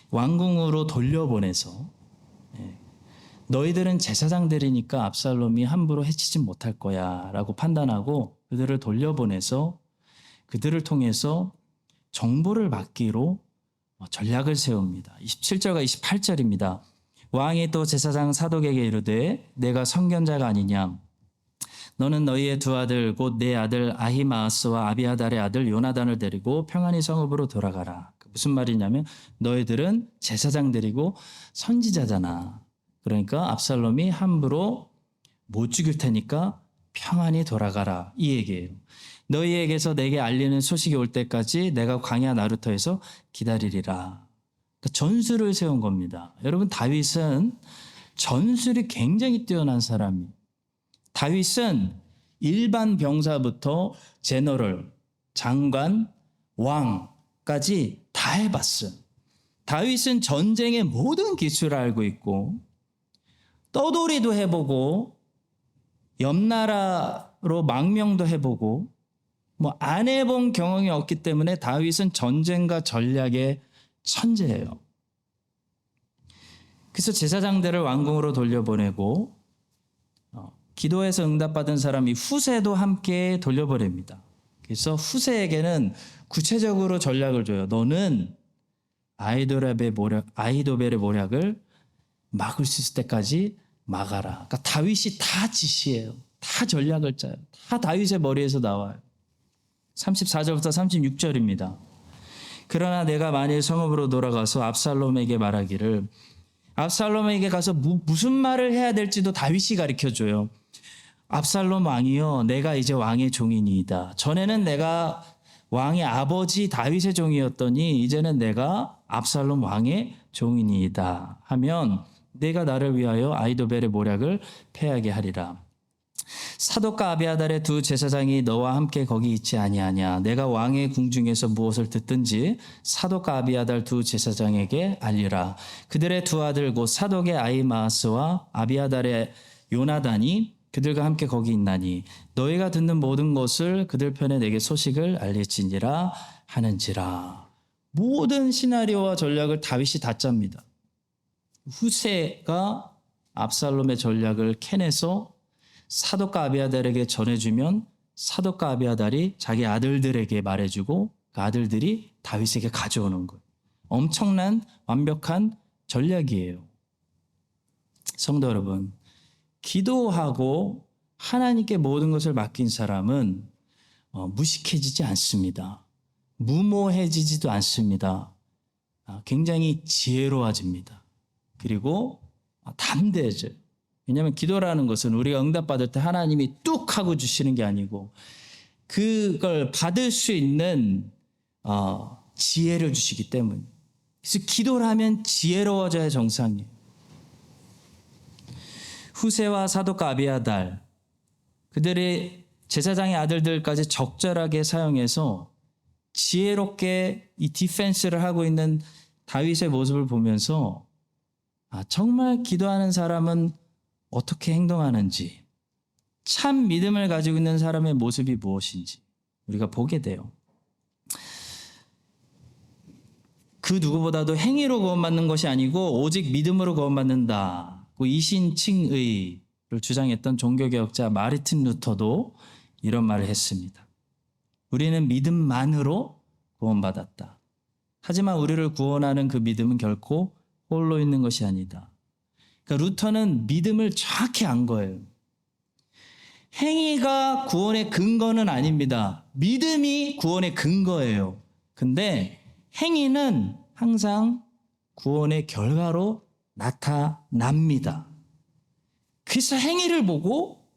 [SPEAKER 4] 왕궁으로 돌려보내서 너희들은 제사장들이니까 압살롬이 함부로 해치지 못할 거야 라고 판단하고 그들을 돌려보내서 그들을 통해서 정보를 받기로 전략을 세웁니다. 27절과 28절입니다. 왕이 또 제사장 사독에게 이르되 내가 선견자가 아니냐 너는 너희의 두 아들 곧 내 아들 아히마아스와 아비아달의 아들 요나단을 데리고 평안히 성읍으로 돌아가라. 무슨 말이냐면 너희들은 제사장들이고 선지자잖아. 그러니까 압살롬이 함부로 못 죽일 테니까 평안히 돌아가라. 이 얘기예요. 너희에게서 내게 알리는 소식이 올 때까지 내가 광야 나루터에서 기다리리라. 그러니까 전술을 세운 겁니다. 여러분 다윗은 전술이 굉장히 뛰어난 사람이에요. 다윗은 일반 병사부터 제너럴, 장관, 왕까지 다 해봤어요. 다윗은 전쟁의 모든 기술을 알고 있고 떠돌이도 해보고 옆나라로 망명도 해보고 안 해본 경험이 없기 때문에 다윗은 전쟁과 전략의 천재예요. 그래서 제사장들을 왕궁으로 돌려보내고 기도해서 응답받은 사람이 후세도 함께 돌려보냅니다. 그래서 후세에게는 구체적으로 전략을 줘요. 너는 아히도벨의 모략을 막을 수 있을 때까지 막아라. 그러니까 다윗이 다 지시해요. 다 전략을 짜요. 다 다윗의 머리에서 나와요. 34절부터 36절입니다. 그러나 내가 만일 성읍으로 돌아가서 압살롬에게 말하기를 압살롬에게 가서 무슨 말을 해야 될지도 다윗이 가르쳐줘요. 압살롬 왕이여 내가 이제 왕의 종이니이다. 전에는 내가 왕의 아버지 다윗의 종이었더니 이제는 내가 압살롬 왕의 종이니이다 하면 내가 나를 위하여 아히도벨의 모략을 패하게 하리라. 사독과 아비아달의 두 제사장이 너와 함께 거기 있지 아니하냐. 내가 왕의 궁중에서 무엇을 듣든지 사독과 아비아달 두 제사장에게 알리라. 그들의 두 아들 곧 사독의 아히마아스와 아비아달의 요나단이 그들과 함께 거기 있나니 너희가 듣는 모든 것을 그들 편에 내게 소식을 알릴지니라 하는지라. 모든 시나리오와 전략을 다윗이 다 짭니다. 후세가 압살롬의 전략을 캐내서 사독과 아비아달에게 전해주면 사독과 아비아달이 자기 아들들에게 말해주고 그 아들들이 다윗에게 가져오는 거예요. 엄청난 완벽한 전략이에요. 성도 여러분, 기도하고 하나님께 모든 것을 맡긴 사람은 무식해지지 않습니다. 무모해지지도 않습니다. 굉장히 지혜로워집니다. 그리고 담대해져요. 왜냐하면 기도라는 것은 우리가 응답받을 때 하나님이 뚝 하고 주시는 게 아니고 그걸 받을 수 있는 지혜를 주시기 때문에. 그래서 기도를 하면 지혜로워져야 정상이에요. 후세와 사독과 아비아달 그들의 제사장의 아들들까지 적절하게 사용해서 지혜롭게 이 디펜스를 하고 있는 다윗의 모습을 보면서 정말 기도하는 사람은 어떻게 행동하는지, 참 믿음을 가지고 있는 사람의 모습이 무엇인지 우리가 보게 돼요. 그 누구보다도 행위로 구원받는 것이 아니고 오직 믿음으로 구원받는다. 이신칭의를 주장했던 종교개혁자 마르틴 루터도 이런 말을 했습니다. 우리는 믿음만으로 구원받았다. 하지만 우리를 구원하는 그 믿음은 결코 홀로 있는 것이 아니다. 그러니까 루터는 믿음을 정확히 안 거예요. 행위가 구원의 근거는 아닙니다. 믿음이 구원의 근거예요. 근데 행위는 항상 구원의 결과로 나타납니다. 그래서 행위를 보고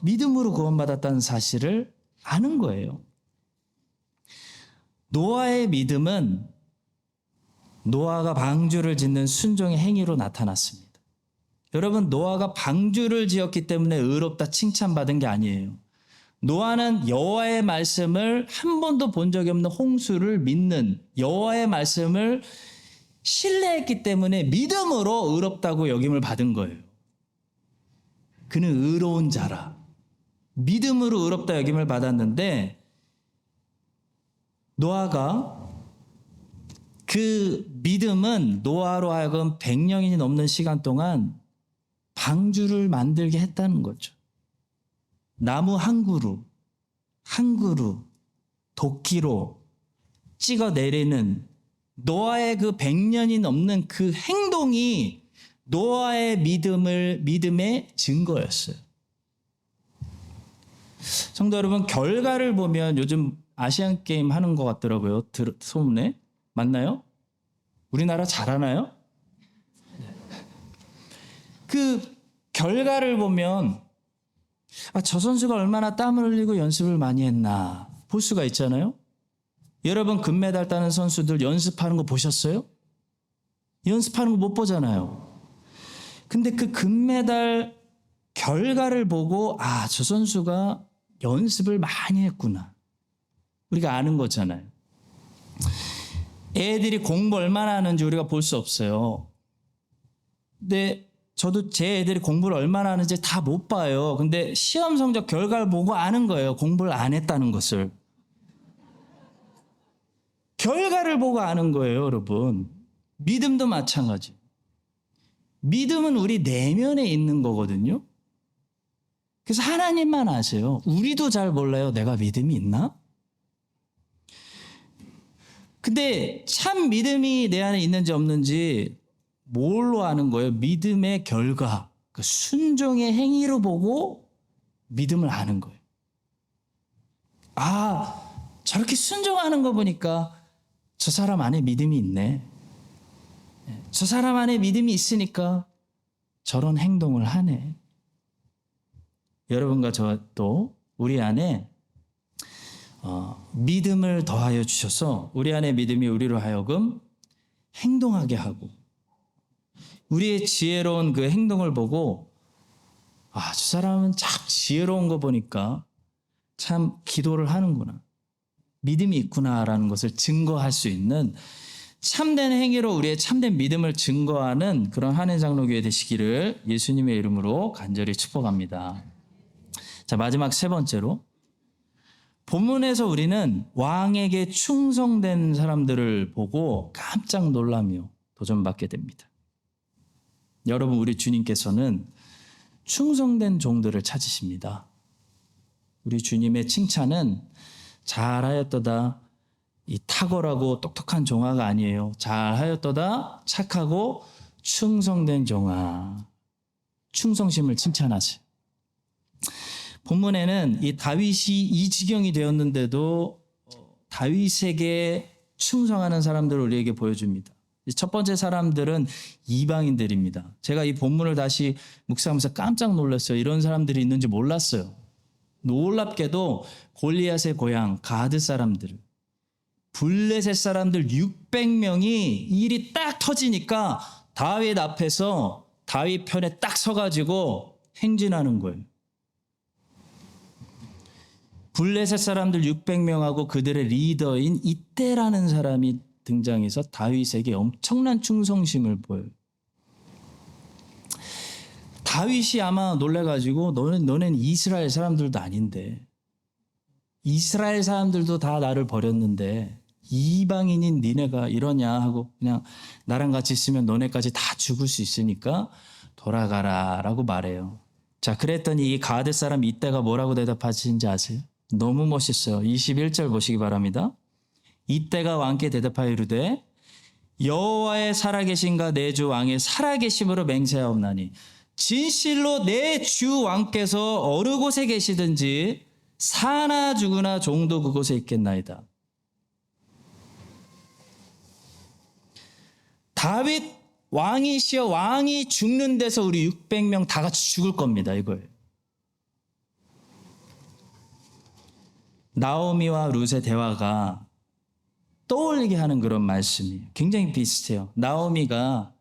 [SPEAKER 4] 믿음으로 구원받았다는 사실을 아는 거예요. 노아의 믿음은 노아가 방주를 짓는 순종의 행위로 나타났습니다. 여러분, 노아가 방주를 지었기 때문에 의롭다 칭찬받은 게 아니에요. 노아는 여호와의 말씀을 한 번도 본 적이 없는 홍수를 믿는, 여호와의 말씀을 신뢰했기 때문에 믿음으로 의롭다고 여김을 받은 거예요. 그는 의로운 자라. 믿음으로 의롭다 여김을 받았는데 노아가 그 믿음은 노아로 하여금 100년이 넘는 시간 동안 방주를 만들게 했다는 거죠. 나무 한 그루, 도끼로 찍어 내리는 노아의 그 100년이 넘는 그 행동이 노아의 믿음의 증거였어요. 성도 여러분, 결과를 보면 요즘 아시안 게임 하는 것 같더라고요. 소문에. 맞나요? 우리나라 잘하나요? 그 결과를 보면 저 선수가 얼마나 땀을 흘리고 연습을 많이 했나 볼 수가 있잖아요. 여러분, 금메달 따는 선수들 연습하는 거 보셨어요? 연습하는 거 못 보잖아요. 근데 그 금메달 결과를 보고 저 선수가 연습을 많이 했구나. 우리가 아는 거잖아요. 애들이 공부 얼마나 하는지 우리가 볼 수 없어요. 근데 저도 제 애들이 공부를 얼마나 하는지 다 못 봐요. 근데 시험 성적 결과를 보고 아는 거예요. 공부를 안 했다는 것을. 결과를 보고 아는 거예요, 여러분. 믿음도 마찬가지. 믿음은 우리 내면에 있는 거거든요. 그래서 하나님만 아세요. 우리도 잘 몰라요. 내가 믿음이 있나? 근데 참 믿음이 내 안에 있는지 없는지 뭘로 아는 거예요? 믿음의 결과, 그 순종의 행위로 보고 믿음을 아는 거예요. 저렇게 순종하는 거 보니까 저 사람 안에 믿음이 있네. 저 사람 안에 믿음이 있으니까 저런 행동을 하네. 여러분과 저도 우리 안에 믿음을 더하여 주셔서 우리 안에 믿음이 우리로 하여금 행동하게 하고 우리의 지혜로운 그 행동을 보고 저 사람은 참 지혜로운 거 보니까 참 기도를 하는구나. 믿음이 있구나라는 것을 증거할 수 있는 참된 행위로 우리의 참된 믿음을 증거하는 그런 한인 장로교회 되시기를 예수님의 이름으로 간절히 축복합니다. 자, 마지막 세 번째로 본문에서 우리는 왕에게 충성된 사람들을 보고 깜짝 놀라며 도전받게 됩니다. 여러분, 우리 주님께서는 충성된 종들을 찾으십니다. 우리 주님의 칭찬은 잘하였도다, 이 탁월하고 똑똑한 종아가 아니에요. 잘하였도다, 착하고 충성된 종아. 충성심을 칭찬하세요. 본문에는 이 다윗이 이 지경이 되었는데도 다윗에게 충성하는 사람들을 우리에게 보여줍니다. 첫 번째 사람들은 이방인들입니다. 제가 이 본문을 다시 묵상하면서 깜짝 놀랐어요. 이런 사람들이 있는지 몰랐어요. 놀랍게도 골리앗의 고향 가드 사람들, 블레셋 사람들 600명이 일이 딱 터지니까 다윗 앞에서 다윗 편에 딱 서가지고 행진하는 거예요. 블레셋 사람들 600명하고 그들의 리더인 이때라는 사람이 등장해서 다윗에게 엄청난 충성심을 보여요. 다윗이 아마 놀래가지고 너는 이스라엘 사람들도 아닌데, 이스라엘 사람들도 다 나를 버렸는데 이방인인 니네가 이러냐 하고 그냥 나랑 같이 있으면 너네까지 다 죽을 수 있으니까 돌아가라 라고 말해요. 자, 그랬더니 이 가드 사람 이때가 뭐라고 대답하시는지 아세요? 너무 멋있어요. 21절 보시기 바랍니다. 이때가 왕께 대답하여 이르되 여호와의 살아계신가 내 주 왕의 살아계심으로 맹세하옵나니 진실로 내 주 왕께서 어느 곳에 계시든지 사나 죽으나 종도 그곳에 있겠나이다. 다윗 왕이시여 왕이 죽는 데서 우리 600명 다 같이 죽을 겁니다. 이거예요. 나오미와 룻의 대화가 떠올리게 하는 그런 말씀이에요. 굉장히 비슷해요. 나오미가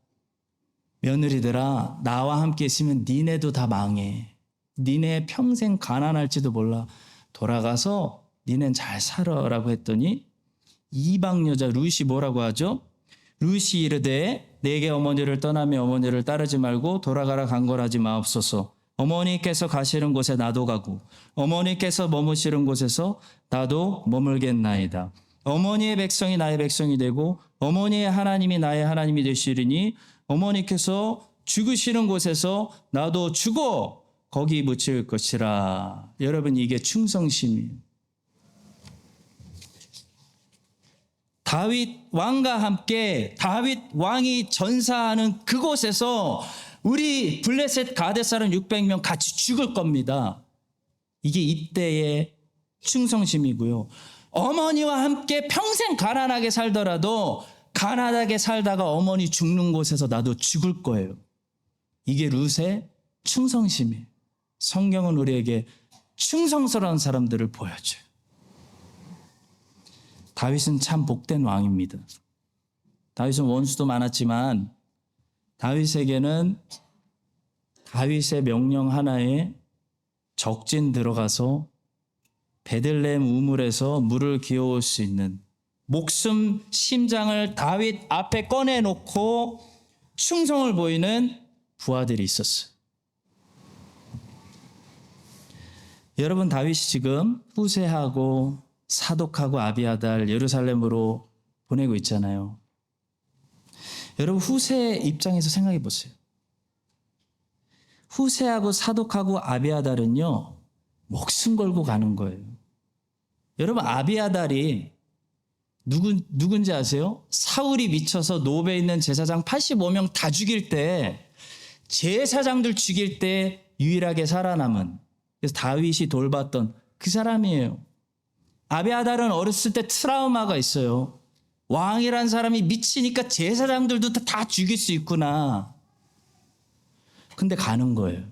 [SPEAKER 4] 며느리들아 나와 함께 있으면 니네도 다 망해. 니네 평생 가난할지도 몰라. 돌아가서 니넨 잘 살아라고 했더니 이방 여자 룻이 뭐라고 하죠? 룻이 이르되 내게 어머니를 떠나며 어머니를 따르지 말고 돌아가라 간걸하지 마옵소서. 어머니께서 가시는 곳에 나도 가고 어머니께서 머무시는 곳에서 나도 머물겠나이다. 어머니의 백성이 나의 백성이 되고 어머니의 하나님이 나의 하나님이 되시리니 어머니께서 죽으시는 곳에서 나도 죽어 거기 묻힐 것이라. 여러분 이게 충성심이에요. 다윗 왕과 함께 다윗 왕이 전사하는 그곳에서 우리 블레셋 가데 사람 600명 같이 죽을 겁니다. 이게 이때의 충성심이고요. 어머니와 함께 평생 가난하게 살더라도 가난하게 살다가 어머니 죽는 곳에서 나도 죽을 거예요. 이게 룻의 충성심이에요. 성경은 우리에게 충성스러운 사람들을 보여줘요. 다윗은 참 복된 왕입니다. 다윗은 원수도 많았지만 다윗에게는 다윗의 명령 하나에 적진 들어가서 베들레헴 우물에서 물을 기어올 수 있는 목숨 심장을 다윗 앞에 꺼내놓고 충성을 보이는 부하들이 있었어요. 여러분 다윗이 지금 후세하고 사독하고 아비아달 예루살렘으로 보내고 있잖아요. 여러분 후세 입장에서 생각해 보세요. 후세하고 사독하고 아비아달은요 목숨 걸고 가는 거예요. 여러분 아비아달이 누군지 아세요? 사울이 미쳐서 노베에 있는 제사장 85명 다 죽일 때 제사장들 죽일 때 유일하게 살아남은 그래서 다윗이 돌봤던 그 사람이에요. 아비아달은 어렸을 때 트라우마가 있어요. 왕이란 사람이 미치니까 제사장들도 다 죽일 수 있구나. 근데 가는 거예요.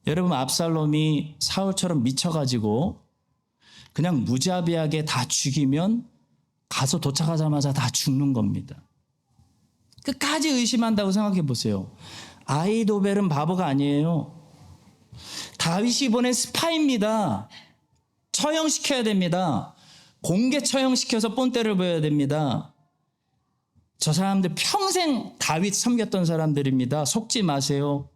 [SPEAKER 4] 여러분 압살롬이 사울처럼 미쳐가지고 그냥 무자비하게 다 죽이면 가서 도착하자마자 다 죽는 겁니다. 끝까지 의심한다고 생각해 보세요. 아히도벨은 바보가 아니에요. 다윗이 보낸 스파입니다. 처형시켜야 됩니다. 공개 처형시켜서 본때를 보여야 됩니다. 저 사람들 평생 다윗 섬겼던 사람들입니다. 속지 마세요.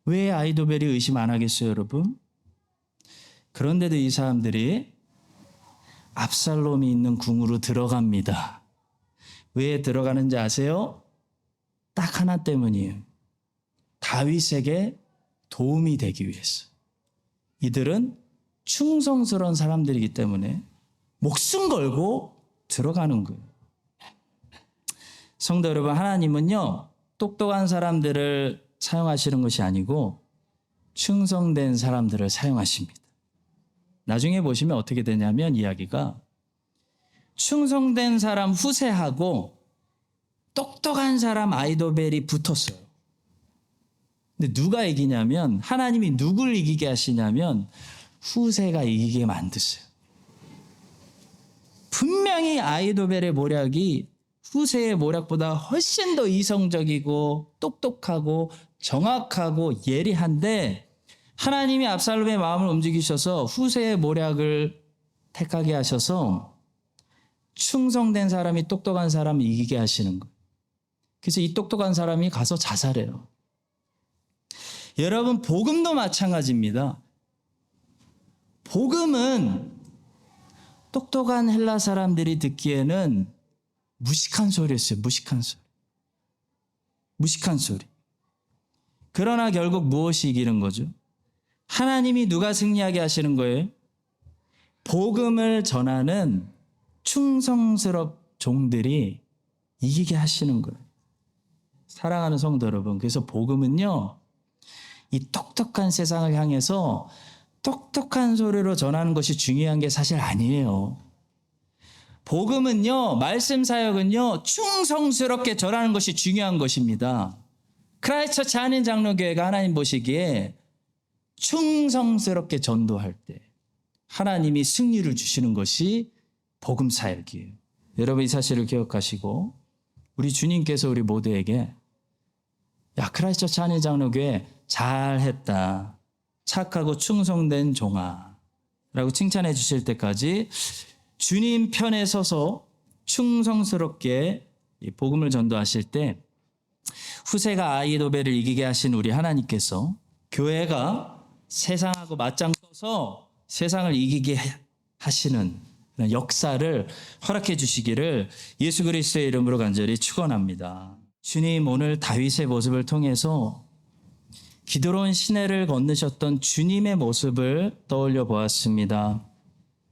[SPEAKER 4] 왜 아히도벨이 의심 안 하겠어요, 여러분? 그런데도 이 사람들이 압살롬이 있는 궁으로 들어갑니다. 왜 들어가는지 아세요? 딱 하나 때문이에요. 다윗에게 도움이 되기 위해서. 이들은 충성스러운 사람들이기 때문에 목숨 걸고 들어가는 거예요. 성도 여러분, 하나님은요 똑똑한 사람들을 사용하시는 것이 아니고 충성된 사람들을 사용하십니다. 나중에 보시면 어떻게 되냐면 이야기가 충성된 사람 후세하고 똑똑한 사람 아히도벨이 붙었어요. 근데 누가 이기냐면 하나님이 누굴 이기게 하시냐면 후세가 이기게 만드세요. 분명히 아히도벨의 모략이 후세의 모략보다 훨씬 더 이성적이고 똑똑하고 정확하고 예리한데 하나님이 압살롬의 마음을 움직이셔서 후세의 모략을 택하게 하셔서 충성된 사람이 똑똑한 사람을 이기게 하시는 거예요. 그래서 이 똑똑한 사람이 가서 자살해요. 여러분 복음도 마찬가지입니다. 복음은 똑똑한 헬라 사람들이 듣기에는 무식한 소리였어요. 무식한 소리. 무식한 소리. 그러나 결국 무엇이 이기는 거죠? 하나님이 누가 승리하게 하시는 거예요? 복음을 전하는 충성스럽 종들이 이기게 하시는 거예요. 사랑하는 성도 여러분, 그래서 복음은요, 이 똑똑한 세상을 향해서 똑똑한 소리로 전하는 것이 중요한 게 사실 아니에요. 복음은요, 말씀 사역은요, 충성스럽게 전하는 것이 중요한 것입니다. 크라이스트처치 한인 장로교회가 하나님 보시기에 충성스럽게 전도할 때 하나님이 승리를 주시는 것이 복음 사역이에요. 여러분 이 사실을 기억하시고 우리 주님께서 우리 모두에게 야 크라이스트처치 한인 장로교회 잘했다. 착하고 충성된 종아 라고 칭찬해 주실 때까지 주님 편에 서서 충성스럽게 복음을 전도하실 때 후세가 아이도벨을 이기게 하신 우리 하나님께서 교회가 세상하고 맞짱떠서 세상을 이기게 하시는 그런 역사를 허락해 주시기를 예수 그리스도의 이름으로 간절히 축원합니다. 주님 오늘 다윗의 모습을 통해서 기드론 시내를 건너셨던 주님의 모습을 떠올려 보았습니다.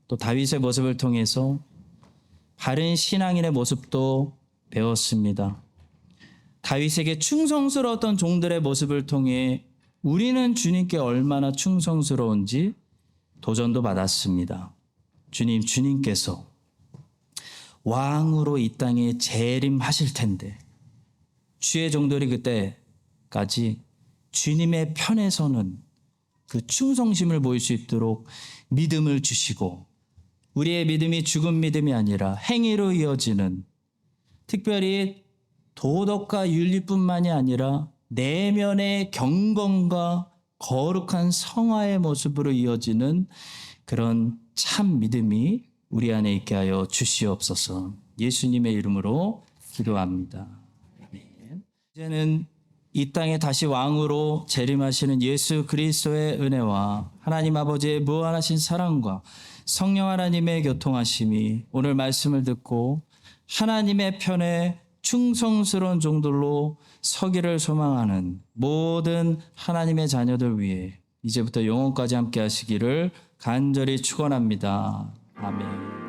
[SPEAKER 4] 또 다윗의 모습을 통해서 바른 신앙인의 모습도 배웠습니다. 다윗에게 충성스러웠던 종들의 모습을 통해 우리는 주님께 얼마나 충성스러운지 도전도 받았습니다. 주님께서 왕으로 이 땅에 재림하실 텐데 주의 종들이 그때까지 주님의 편에 서는 그 충성심을 보일 수 있도록 믿음을 주시고 우리의 믿음이 죽은 믿음이 아니라 행위로 이어지는 특별히 도덕과 윤리뿐만이 아니라 내면의 경건과 거룩한 성화의 모습으로 이어지는 그런 참 믿음이 우리 안에 있게 하여 주시옵소서. 예수님의 이름으로 기도합니다. 아멘. 이제는 이 땅에 다시 왕으로 재림하시는 예수 그리스도의 은혜와 하나님 아버지의 무한하신 사랑과 성령 하나님의 교통하심이 오늘 말씀을 듣고 하나님의 편에 충성스러운 종들로 서기를 소망하는 모든 하나님의 자녀들 위해 이제부터 영원까지 함께 하시기를 간절히 축원합니다. 아멘.